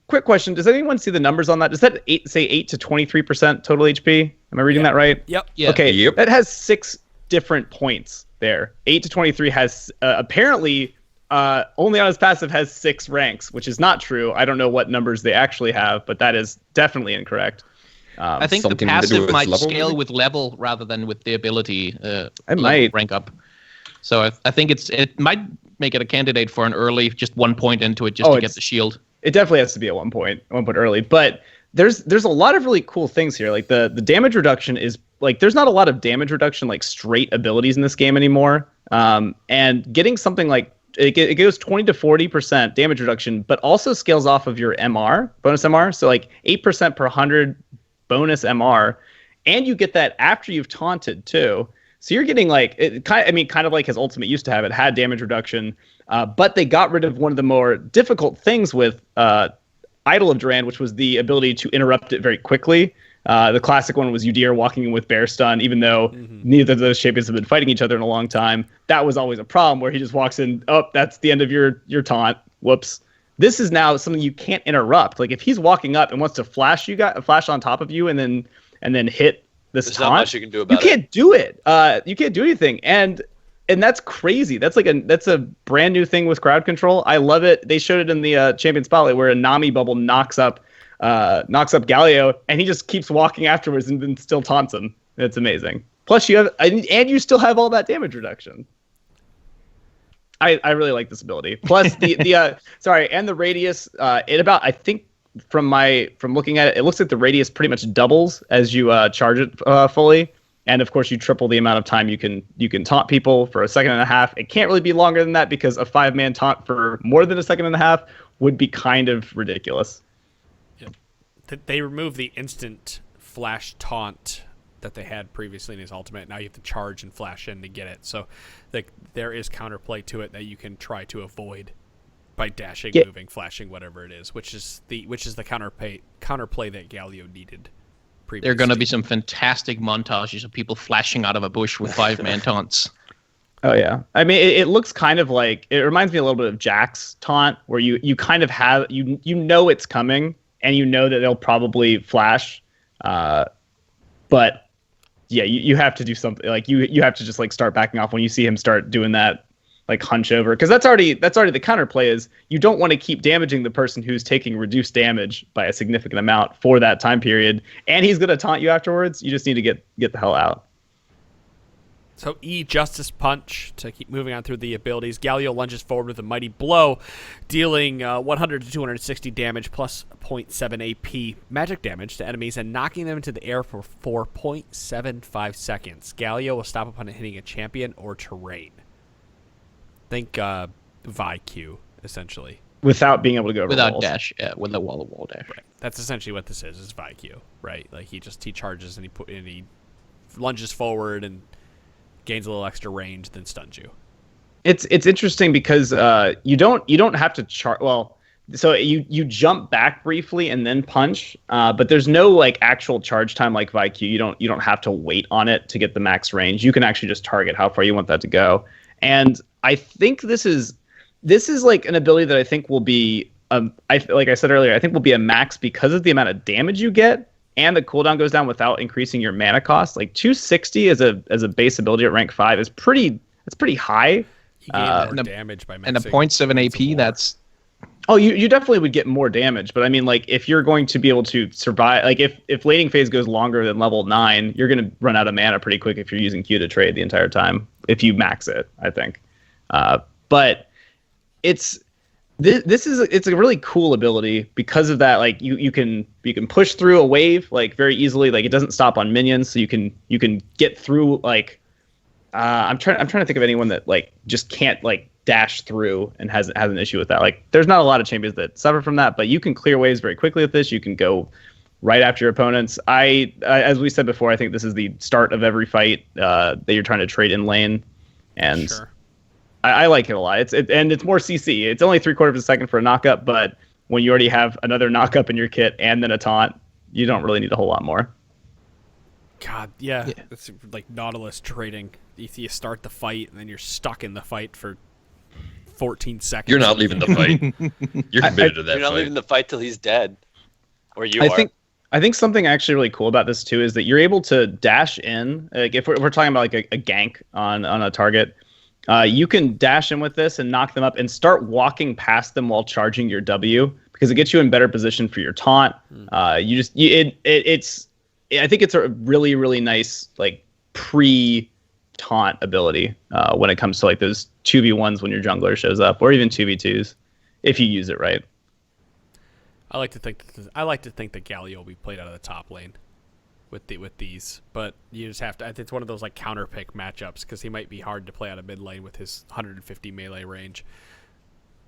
quick question: does anyone see the numbers on that? Does that say 8 to 23% total HP? Am I reading that right? Yep. Yeah. Okay. Yep. That has 6 different points there. 8 to 23 has apparently only on his passive has 6 ranks, which is not true. I don't know what numbers they actually have, but that is definitely incorrect. I think the something to do passive with might level, scale maybe? with level rather than with the ability might. rank up. So I think it might make it a candidate for an early, just 1 point into it to get the shield. It definitely has to be at 1 point early, but there's a lot of really cool things here. Like the damage reduction is there's not a lot of damage reduction straight abilities in this game anymore. And getting something like it goes 20 to 40% damage reduction, but also scales off of your MR, bonus MR. So 8% per 100 bonus MR, and you get that after you've taunted too. So you're getting kind of like his ultimate used to have. It had damage reduction, but they got rid of one of the more difficult things with Idol of Duran, which was the ability to interrupt it very quickly. The classic one was Udyr walking in with Bear Stun, even though neither of those champions have been fighting each other in a long time. That was always a problem where he just walks in, that's the end of your taunt. Whoops. This is now something you can't interrupt. Like if he's walking up and wants to flash on top of you and then hit this There's taunt, not much you can do about it. You can't do it. You can't do anything. And that's crazy. That's a brand new thing with crowd control. I love it. They showed it in the champion spotlight where a Nami bubble knocks up Galio, and he just keeps walking afterwards and then still taunts him. It's amazing. Plus, you still have all that damage reduction. I really like this ability. Plus and the radius. I think from looking at it, it looks like the radius pretty much doubles as you charge it fully. And of course, you triple the amount of time you can taunt people for a second and a half. It can't really be longer than that because a 5-man taunt for more than a second and a half would be kind of ridiculous. They removed the instant flash taunt that they had previously in his ultimate. Now you have to charge and flash in to get it. So there is counterplay to it that you can try to avoid by dashing, moving, flashing, whatever it is, which is the counterplay that Galio needed previously. There are going to be some fantastic montages of people flashing out of a bush with 5-man taunts. Oh yeah, I mean it looks kind of like, it reminds me a little bit of Jack's taunt, where you kind of have you know it's coming. And you know that they'll probably flash, but yeah, you have to do something. You have to just start backing off when you see him start doing that hunch over, because that's already the counterplay is you don't want to keep damaging the person who's taking reduced damage by a significant amount for that time period, and he's gonna taunt you afterwards. You just need to get the hell out. So Justice Punch, to keep moving on through the abilities. Galio lunges forward with a mighty blow, dealing 100 to 260 damage plus 0.7 AP magic damage to enemies and knocking them into the air for 4.75 seconds. Galio will stop upon hitting a champion or terrain. Think VIQ, essentially. Without being able to go over Without walls. dash, with a wall dash. Right. That's essentially what this is VIQ, right? He charges and he lunges forward and gains a little extra range, then stuns you. It's interesting because you don't have to charge. Well, so you jump back briefly and then punch, but there's no actual charge time like VIQ. You don't have to wait on it to get the max range. You can actually just target how far you want that to go. And I think this is an ability that I think will be like I said earlier, I think will be a max because of the amount of damage you get. And the cooldown goes down without increasing your mana cost. 260 as a base ability at rank 5 is pretty high. You gain more damage by And a mixing 0.7 AP, that's... Oh, you definitely would get more damage, but I mean, if you're going to be able to survive, if laning phase goes longer than level 9, you're going to run out of mana pretty quick if you're using Q to trade the entire time, if you max it, I think. But it's a really cool ability because of that. You can push through a wave very easily. It doesn't stop on minions, so you can get through I'm trying to think of anyone that like just can't like dash through and has an issue with that. Like, there's not a lot of champions that suffer from that, but you can clear waves very quickly with this. You can go right after your opponents. As we said before, I think this is the start of every fight that you're trying to trade in lane, and Sure. I like it a lot. It's more CC. It's only 3/4 of a second for a knockup, but when you already have another knockup in your kit and then a taunt, you don't really need a whole lot more. God, yeah. It's like Nautilus trading. You start the fight, and then you're stuck in the fight for 14 seconds. You're not leaving the fight. You're committed to that You're not fight. leaving the fight till he's dead, or you I are. think something actually really cool about this too is that you're able to dash in. Like if we're talking about like a gank on a target, you can dash in with this and knock them up and start walking past them while charging your W, because it gets you in better position for your taunt. I think it's a really, really nice like pre-taunt ability when it comes to like those 2v1s when your jungler shows up, or even 2v2s if you use it right. I like to think that Galio will be played out of the top lane with these, but you just have to. It's one of those like counter pick matchups because he might be hard to play out of mid lane with his 150 melee range.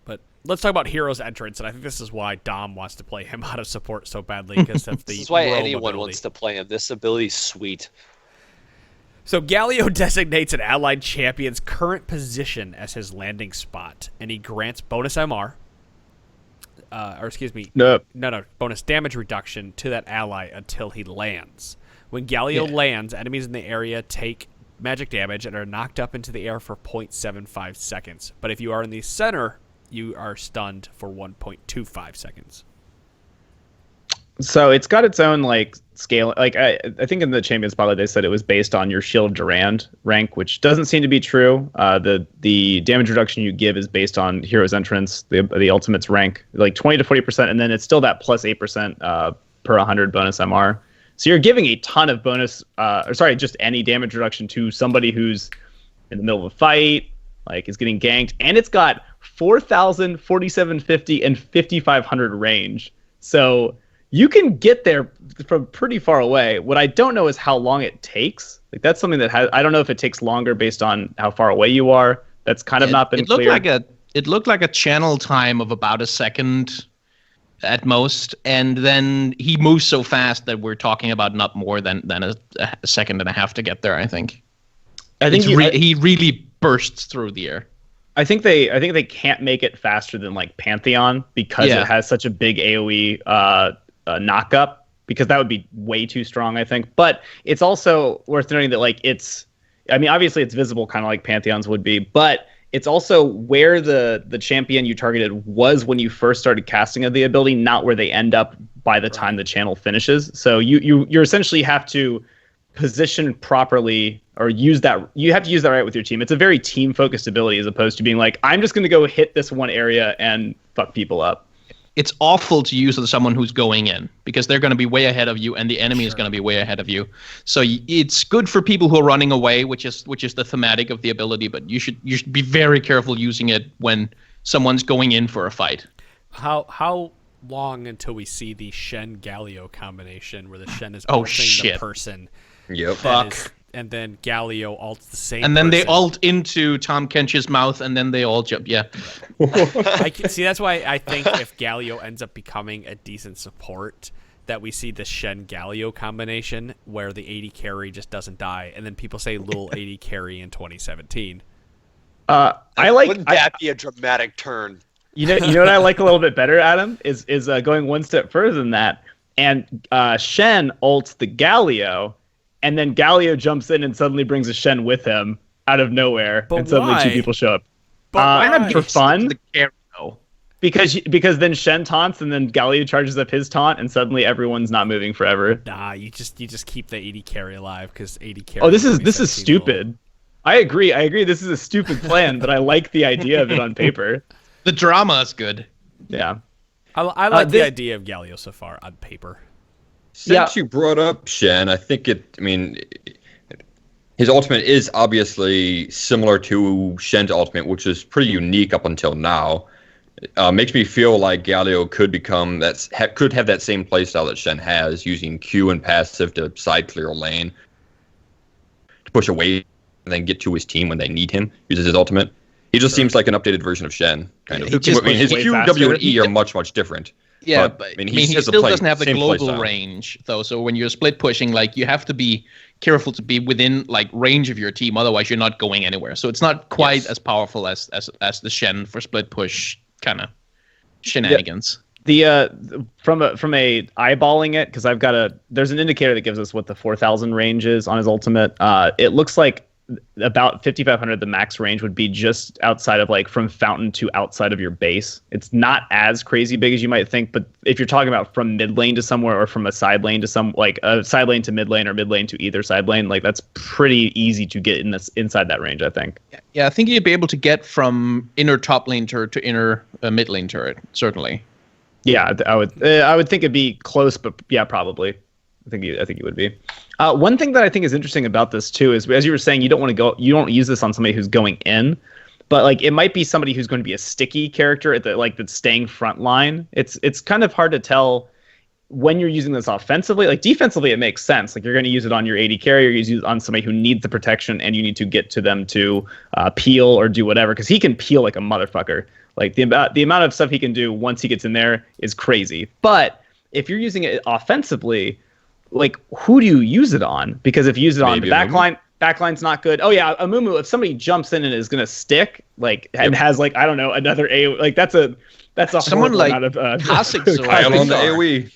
But let's talk about Hero's entrance, and I think this is why Dom wants to play him out of support so badly, because of the. This is why roam anyone ability. wants to play him. This ability's sweet. So Galio designates an allied champion's current position as his landing spot, and he grants bonus MR. Bonus damage reduction to that ally until he lands. When Galio lands, enemies in the area take magic damage and are knocked up into the air for 0.75 seconds. But if you are in the center, you are stunned for 1.25 seconds. So it's got its own like scale. Like I think in the Champions Spotlight they said it was based on your Shield Durand rank, which doesn't seem to be true. The damage reduction you give is based on Hero's Entrance, the Ultimate's rank, like 20 to 40%, and then it's still that plus 8% per 100 bonus MR. So you're giving a ton of bonus, just any damage reduction to somebody who's in the middle of a fight, like is getting ganked, and it's got 4,000, 4,750, and 5,500 range. So you can get there from pretty far away. What I don't know is how long it takes. Like that's something that I don't know if it takes longer based on how far away you are. That's kind of not been clear. It looked like a channel time of about a second at most, and then he moves so fast that we're talking about not more than a second and a half to get there. I think he really bursts through the air. I think they can't make it faster than like Pantheon because it has such a big AoE knockup, because that would be way too strong, I think. But it's also worth noting that like obviously it's visible kind of like Pantheon's would be, but it's also where the champion you targeted was when you first started casting of the ability, not where they end up by the time the channel finishes. So you essentially have to position properly, or you have to use that right with your team. It's a very team focused ability as opposed to being like, I'm just going to go hit this one area and fuck people up. It's awful to use on someone who's going in, because they're going to be way ahead of you and the enemy is going to be way ahead of you. So it's good for people who are running away, which is the thematic of the ability, but you should be very careful using it when someone's going in for a fight. How long until we see the Shen Galio combination where the Shen is ulting the person? Yep. Fuck. And then Galio ults the same and then person. they ult into Tom Kench's mouth, and then they all jump. Yeah. I can see. That's why I think if Galio ends up becoming a decent support, that we see the Shen Galio combination where the 80 carry just doesn't die, and then people say little 80 carry in 2017. Wouldn't that be a dramatic turn? You know what I like a little bit better, Adam, is going one step further than that, and Shen ults the Galio. And then Galio jumps in and suddenly brings a Shen with him out of nowhere, and suddenly two people show up. For fun? Because then Shen taunts, and then Galio charges up his taunt, and suddenly everyone's not moving forever. Nah, you just keep the 80 carry alive, because 80 carry. Oh, this is stupid. I agree. This is a stupid plan, but I like the idea of it on paper. The drama is good. Yeah. I like the idea of Galio so far on paper. Since you brought up Shen, I think his ultimate is obviously similar to Shen's ultimate, which is pretty unique up until now. Makes me feel like Galio could have that same playstyle that Shen has, using Q and passive to side clear a lane, to push away and then get to his team when they need him. Uses his ultimate. He just seems like an updated version of Shen, kind of. He just his way Q, faster. W, and E are much different. Yeah, but, I mean, he still doesn't have the global range, though. So when you're split pushing, like, you have to be careful to be within like range of your team, otherwise you're not going anywhere. So it's not quite as powerful as the Shen for split push kind of shenanigans. From a eyeballing it, because there's an indicator that gives us what the 4,000 range is on his ultimate. It looks like about 5,500 the max range would be just outside of like from fountain to outside of your base. It's not as crazy big as you might think, but if you're talking about from mid lane to somewhere, or from a side lane to like a side lane to mid lane, or mid lane to either side lane, like that's pretty easy to get inside that range, I think. Yeah, I think you'd be able to get from inner top lane turret to inner mid lane turret, certainly. Yeah, I would think it'd be close, but yeah, probably. I think you would be. One thing that I think is interesting about this too is, as you were saying, you don't use this on somebody who's going in, but like it might be somebody who's going to be a sticky character that's staying front line. It's kind of hard to tell when you're using this offensively. Like defensively, it makes sense. Like you're going to use it on your AD carrier, you use it on somebody who needs the protection, and you need to get to them to peel or do whatever, because he can peel like a motherfucker. Like the amount of stuff he can do once he gets in there is crazy. But if you're using it offensively, like, who do you use it on? Because if you use it on the backline's not good. Oh yeah, Amumu, if somebody jumps in and is gonna stick, like, and has like, I don't know, another AoE, like that's a someone like amount of Kha'Zix on the AoE.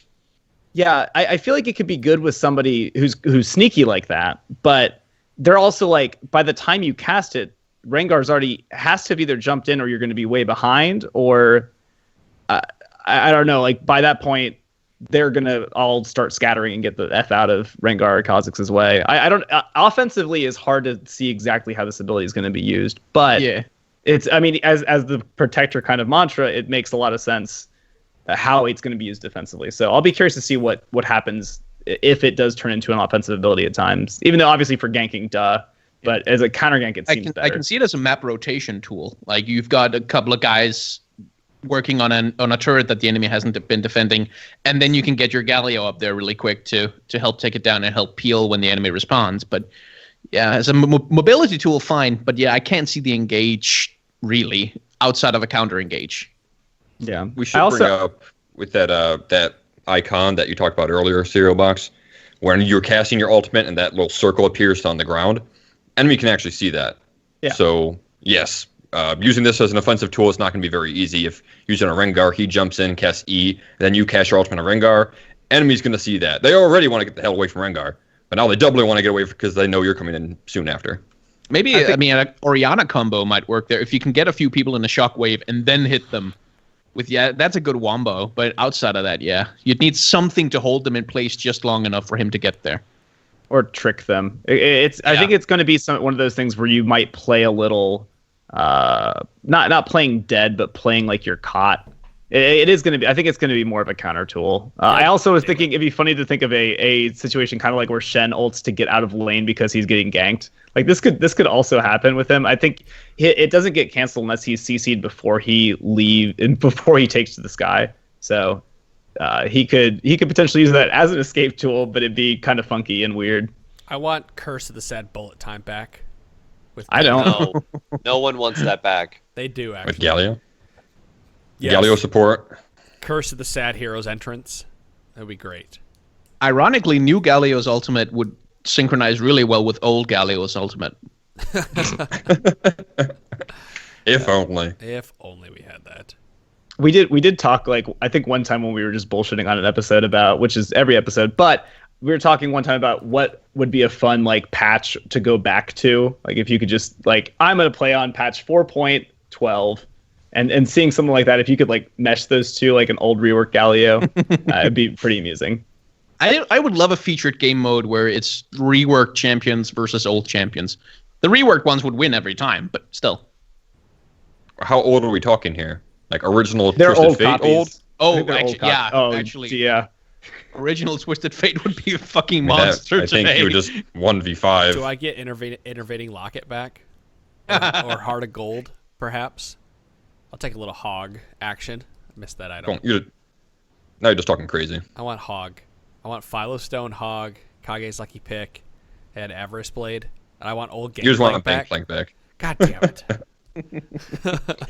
Yeah, I feel like it could be good with somebody who's sneaky like that, but they're also like, by the time you cast it, Rengar's already has to have either jumped in, or you're going to be way behind, or I don't know, like by that point they're going to all start scattering and get the F out of Rengar or Kha'Zix's way. I don't offensively is hard to see exactly how this ability is going to be used, but yeah, it's, I mean, as the protector kind of mantra, it makes a lot of sense how it's going to be used defensively. So I'll be curious to see what happens if it does turn into an offensive ability at times, even though obviously for ganking, but as a counter gank, it seems better. I can see it as a map rotation tool. Like you've got a couple of guys working on a turret that the enemy hasn't been defending, and then you can get your Galio up there really quick to help take it down and help peel when the enemy responds. But yeah, as a mobility tool, fine. But yeah, I can't see the engage really outside of a counter engage. Yeah, we should bring up with that icon that you talked about earlier, Serial Box, when you're casting your ultimate and that little circle appears on the ground. Enemy can actually see that. Yeah. So yes, using this as an offensive tool is not going to be very easy. If using a Rengar, he jumps in, casts E, then you cast your ultimate on Rengar. Enemy's going to see that. They already want to get the hell away from Rengar, but now they doubly want to get away because they know you're coming in soon after. Maybe an Orianna combo might work there if you can get a few people in the shockwave and then hit them. That's a good wombo. But outside of that, yeah, you'd need something to hold them in place just long enough for him to get there. Or trick them. I think it's going to be one of those things where you might play a little, not playing dead, but playing like you're caught. It is going to be. I think it's going to be more of a counter tool. I also was thinking it'd be funny to think of a situation kind of like where Shen ults to get out of lane because he's getting ganked. Like this could also happen with him. I think it doesn't get canceled unless he's CC'd before he leaves and before he takes to the sky. So. He could potentially use that as an escape tool, but it'd be kind of funky and weird. I want Curse of the Sad Bullet time back. I don't. No one wants that back. They do, actually. With Galio? Yes. Galio support. Curse of the Sad Heroes entrance. That would be great. Ironically, new Galio's ultimate would synchronize really well with old Galio's ultimate. If only. If only we had that. We did talk, like, I think one time when we were just bullshitting on an episode about, which is every episode, but we were talking one time about what would be a fun, like, patch to go back to. Like, if you could just, like, I'm going to play on patch 4.12 and seeing something like that, if you could, like, mesh those two, like an old reworked Galio, it'd be pretty amusing. I would love a featured game mode where it's reworked champions versus old champions. The reworked ones would win every time, but still. How old are we talking here? Like original They're Twisted old Fate copies. old? Oh, actually, yeah. Actually, yeah. Original Twisted Fate would be a fucking monster. I think you would just 1v5. Do I get Innervating Locket back? Or Heart of Gold, perhaps? I'll take a little Hog action. I missed that item. Now you're just talking crazy. I want Hog. I want Philostone, Hog, Kage's Lucky Pick, and Avarice Blade. And I want old You just want a Gangplank bank back. plank back. God damn it.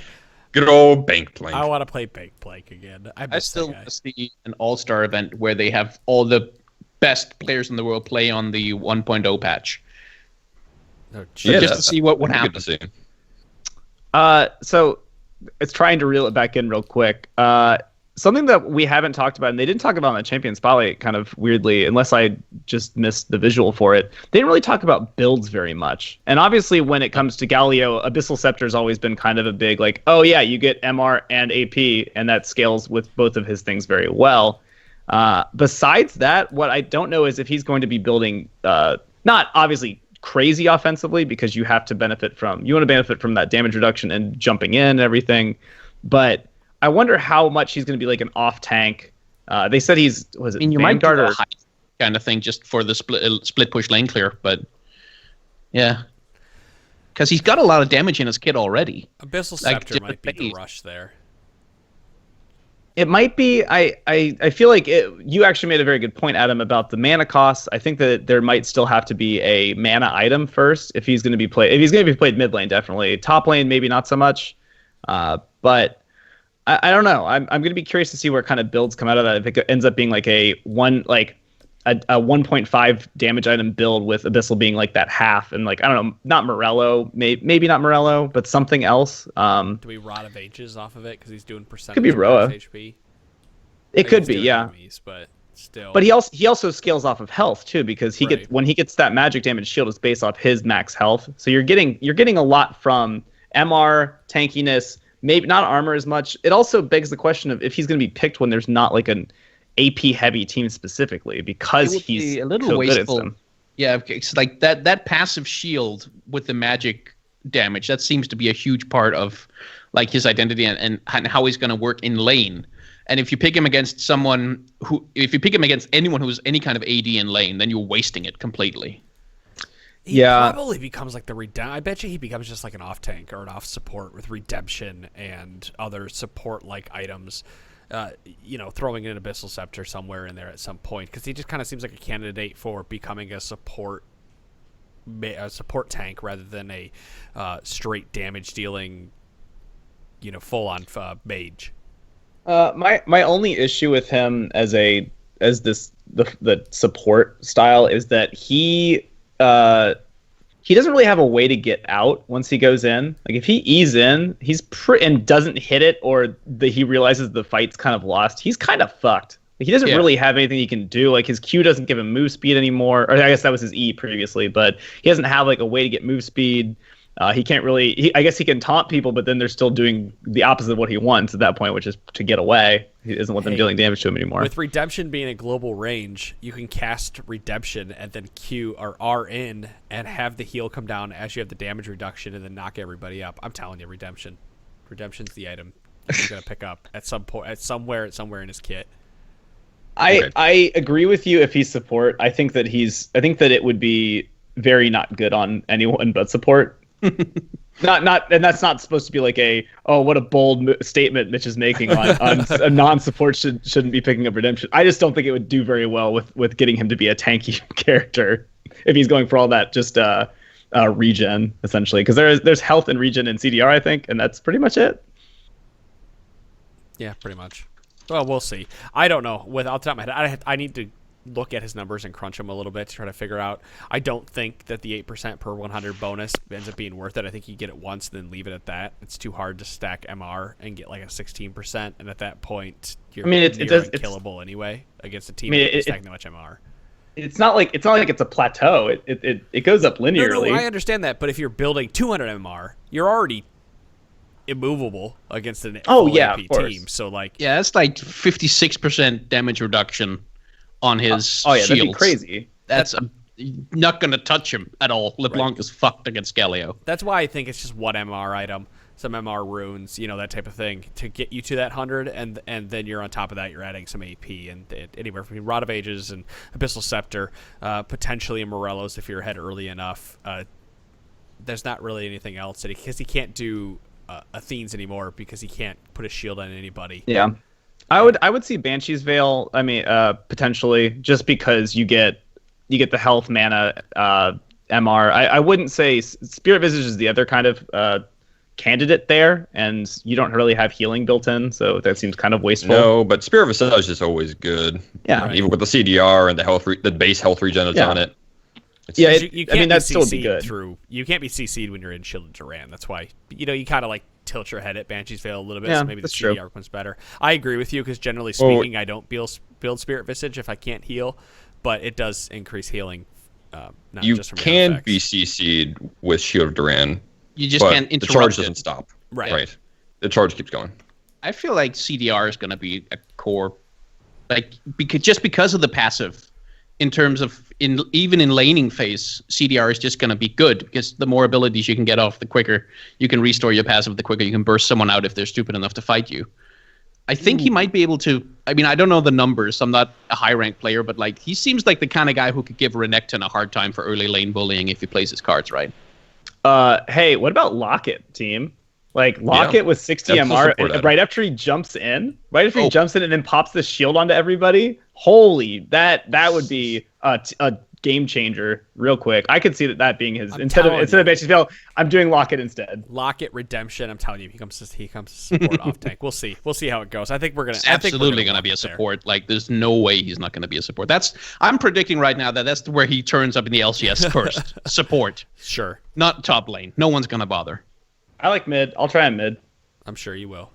Good old bank plank. I want to play Gangplank again. I still want to see an all-star event where they have all the best players in the world play on the 1.0 patch. Oh, Yeah, just to see what would that'd be happen. good to see. So it's trying to reel it back in real quick. Something that we haven't talked about, and they didn't talk about in the Champion Spotlight, kind of weirdly, unless I just missed the visual for it. They didn't really talk about builds very much. And obviously, when it comes to Galio, Abyssal Scepter's always been kind of a big, like, oh yeah, you get MR and AP, and that scales with both of his things very well. Besides that, what I don't know is if he's going to be building, not obviously crazy offensively, because you want to benefit from that damage reduction and jumping in and everything, but I wonder how much he's going to be like an off tank. They said you might do a high kind of thing just for the split push lane clear, but yeah, because he's got a lot of damage in his kit already. Abyssal Scepter might be the rush there. It might be. I feel like you actually made a very good point, Adam, about the mana costs. I think that there might still have to be a mana item first if he's going to be played. If he's going to be played mid lane, definitely. Top lane, maybe not so much. But I don't know. I'm going to be curious to see where kind of builds come out of that. If it ends up being like a 1.5 damage item build with Abyssal being like that half, and like I don't know, not Morello, maybe not Morello, but something else. Do we Rod of Ages off of it because he's doing percentage? Could be Roa. HP. It could be, yeah. Enemies, but still. But he also scales off of health too, because when he gets that magic damage shield, it's based off his max health. So you're getting a lot from MR, tankiness, maybe not armor as much. It also begs the question of if he's going to be picked when there's not like an AP heavy team specifically, because he's a little so wasteful. good at them. Yeah, it's like that passive shield with the magic damage. That seems to be a huge part of like his identity and how he's going to work in lane. And if you pick him against anyone who's any kind of AD in lane, then you're wasting it completely. He probably becomes like I bet you he becomes just like an off tank or an off support with redemption and other support like items. Throwing in an Abyssal Scepter somewhere in there at some point, because he just kind of seems like a candidate for becoming a support tank rather than a straight damage dealing, full on mage. My only issue with him as the support style is that he doesn't really have a way to get out once he goes in. Like if he ease in, and doesn't hit it, or he realizes the fight's kind of lost, he's kind of fucked. Like, he doesn't really have anything he can do. Like his Q doesn't give him move speed anymore, or I guess that was his E previously, but he doesn't have like a way to get move speed. He can't really. I guess he can taunt people, but then they're still doing the opposite of what he wants at that point, which is to get away. He doesn't want them dealing damage to him anymore. With Redemption being a global range, you can cast Redemption and then Q or R in and have the heal come down as you have the damage reduction and then knock everybody up. I'm telling you, Redemption's the item you're gonna pick up at some point, somewhere in his kit. I agree with you if he's support. I think that it would be very not good on anyone but support. Not, and that's not supposed to be like what a bold statement Mitch is making on a non-support shouldn't be picking up Redemption. I just don't think it would do very well with getting him to be a tanky character if he's going for all that just regen essentially, because there's health and regen in CDR, I think, and that's pretty much it. Yeah, pretty much. Well, we'll see. I don't know. Without the top of my head, I need to look at his numbers and crunch them a little bit to try to figure out. I don't think that the 8% per 100 bonus ends up being worth it. I think you get it once, then leave it at that. It's too hard to stack MR and get like a 16%, and at that point, you're unkillable anyway against a team that's stacking that much MR. It's not like it's a plateau. It goes up linearly. No, I understand that, but if you're building 200 MR, you're already immovable against an AP team. So that's like 56% damage reduction on his shields. That'd be crazy. That's not going to touch him at all. LeBlanc is fucked against Galio. That's why I think it's just one MR item, some MR runes, that type of thing, to get you to that 100, and then you're on top of that, you're adding some AP, and anywhere between Rod of Ages and Abyssal Scepter, potentially a Morello's if you're ahead early enough. There's not really anything else, because he can't do Athenes anymore, because he can't put a shield on anybody. Yeah. I would see Banshee's Veil. I mean, potentially, just because you get the health, mana, MR. I wouldn't say Spirit Visage is the other kind of candidate there, and you don't really have healing built in, so that seems kind of wasteful. No, but Spirit Visage is always good. Yeah, right. Even with the CDR and the base health regen that's on it. You can't that's still be good. You can't be CC'd when you're in Shielded Duran. That's why you kind of like tilt your head at Banshee's Veil a little bit. Yeah, so maybe the that's true. CDR one's better. I agree with you because generally speaking, I don't build Spirit Visage if I can't heal, but it does increase healing. You just from can be CC'd with Shield of Duran. You just can't interrupt. The charge doesn't stop. Right. The charge keeps going. I feel like CDR is going to be a core, because of the passive. In terms of even in laning phase, CDR is just going to be good because the more abilities you can get off, the quicker you can restore your passive, the quicker you can burst someone out if they're stupid enough to fight you. I think he might be able to. I mean, I don't know the numbers. I'm not a high rank player, but like he seems like the kind of guy who could give Renekton a hard time for early lane bullying if he plays his cards right. Hey, what about Locket, team? Like Locket with 60 MR right after he jumps in, and then pops the shield onto everybody. Holy, that would be a game changer real quick. I could see that being his instead of Banshee's Veil, I'm doing Locket instead. Locket Redemption. I'm telling you, he comes to support off tank. We'll see how it goes. I think we're gonna absolutely gonna be a support. Like there's no way he's not gonna be a support. I'm predicting right now that's where he turns up in the LCS first. Support. Sure. Not top lane. No one's gonna bother. I like mid. I'll try him mid. I'm sure you will.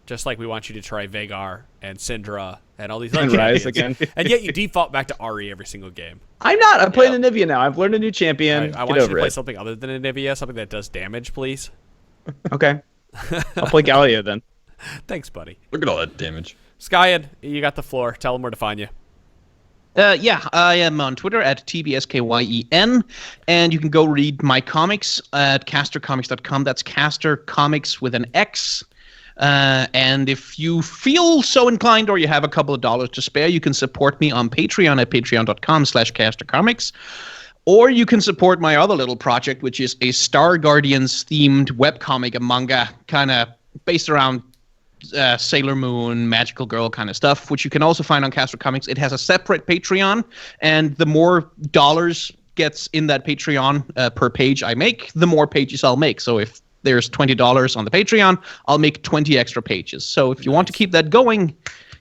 Just like we want you to try Veigar and Syndra and all these other Rise again. And yet you default back to Ahri every single game. I'm not. I'm playing Anivia now. I've learned a new champion. Right, I want you to play something other than Anivia, something that does damage, please. Okay. I'll play Galio then. Thanks, buddy. Look at all that damage. Skyen, you got the floor. Tell them where to find you. I am on Twitter at TBSKYEN, and you can go read my comics at castercomics.com. That's Caster Comics with an X. And if you feel so inclined or you have a couple of dollars to spare, you can support me on Patreon at patreon.com/castercomics. Or you can support my other little project, which is a Star Guardians themed webcomic, a manga kind of based around Sailor Moon, Magical Girl kind of stuff, which you can also find on Caster Comics. It has a separate Patreon, and the more dollars gets in that Patreon per page I make, the more pages I'll make. So if there's $20 on the Patreon, I'll make 20 extra pages. So if you want to keep that going,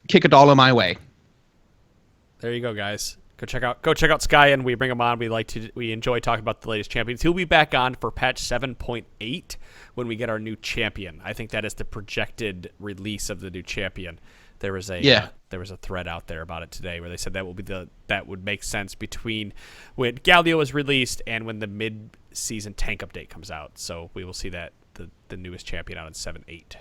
kick $1 my way. There you go, guys. Go check out Skyen. We bring him on. We enjoy talking about the latest champions. He'll be back on for patch 7.8 when we get our new champion. I think that is the projected release of the new champion. There was a thread out there about it today where they said that would make sense between when Galio is released and when the mid-season tank update comes out. So we will see that the newest champion out in 7.8.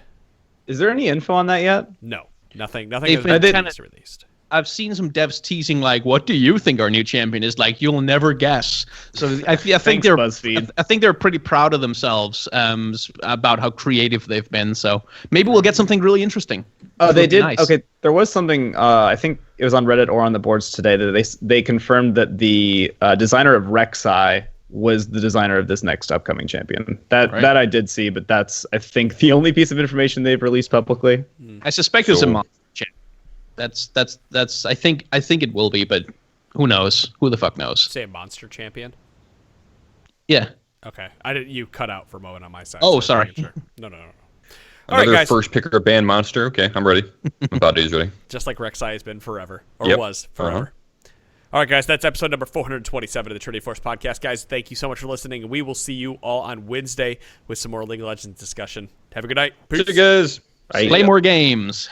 Is there any info on that yet? No, nothing has been released. I've seen some devs teasing like, "What do you think our new champion is like?" You'll never guess. So I think they're BuzzFeed. I think they're pretty proud of themselves about how creative they've been. So maybe we'll get something really interesting. Oh, they did. Nice. Okay, there was something. I think it was on Reddit or on the boards today that they confirmed that the designer of Rek'Sai was the designer of this next upcoming champion. That I did see, but that's I think the only piece of information they've released publicly. I suspect it was a monster champion. That's I think it will be, but who knows? Who the fuck knows? Say a monster champion. Yeah. Okay. You cut out for a moment on my side. Oh, so sorry. Sure. No. All Another right, guys. first picker band monster. Okay, I'm ready. My body's ready. Just like Rek'Sai has been forever, or was forever. All right, guys, that's episode number 427 of the Trinity Force podcast. Guys, thank you so much for listening, and we will see you all on Wednesday with some more League of Legends discussion. Have a good night. Peace. See you guys. Play more games.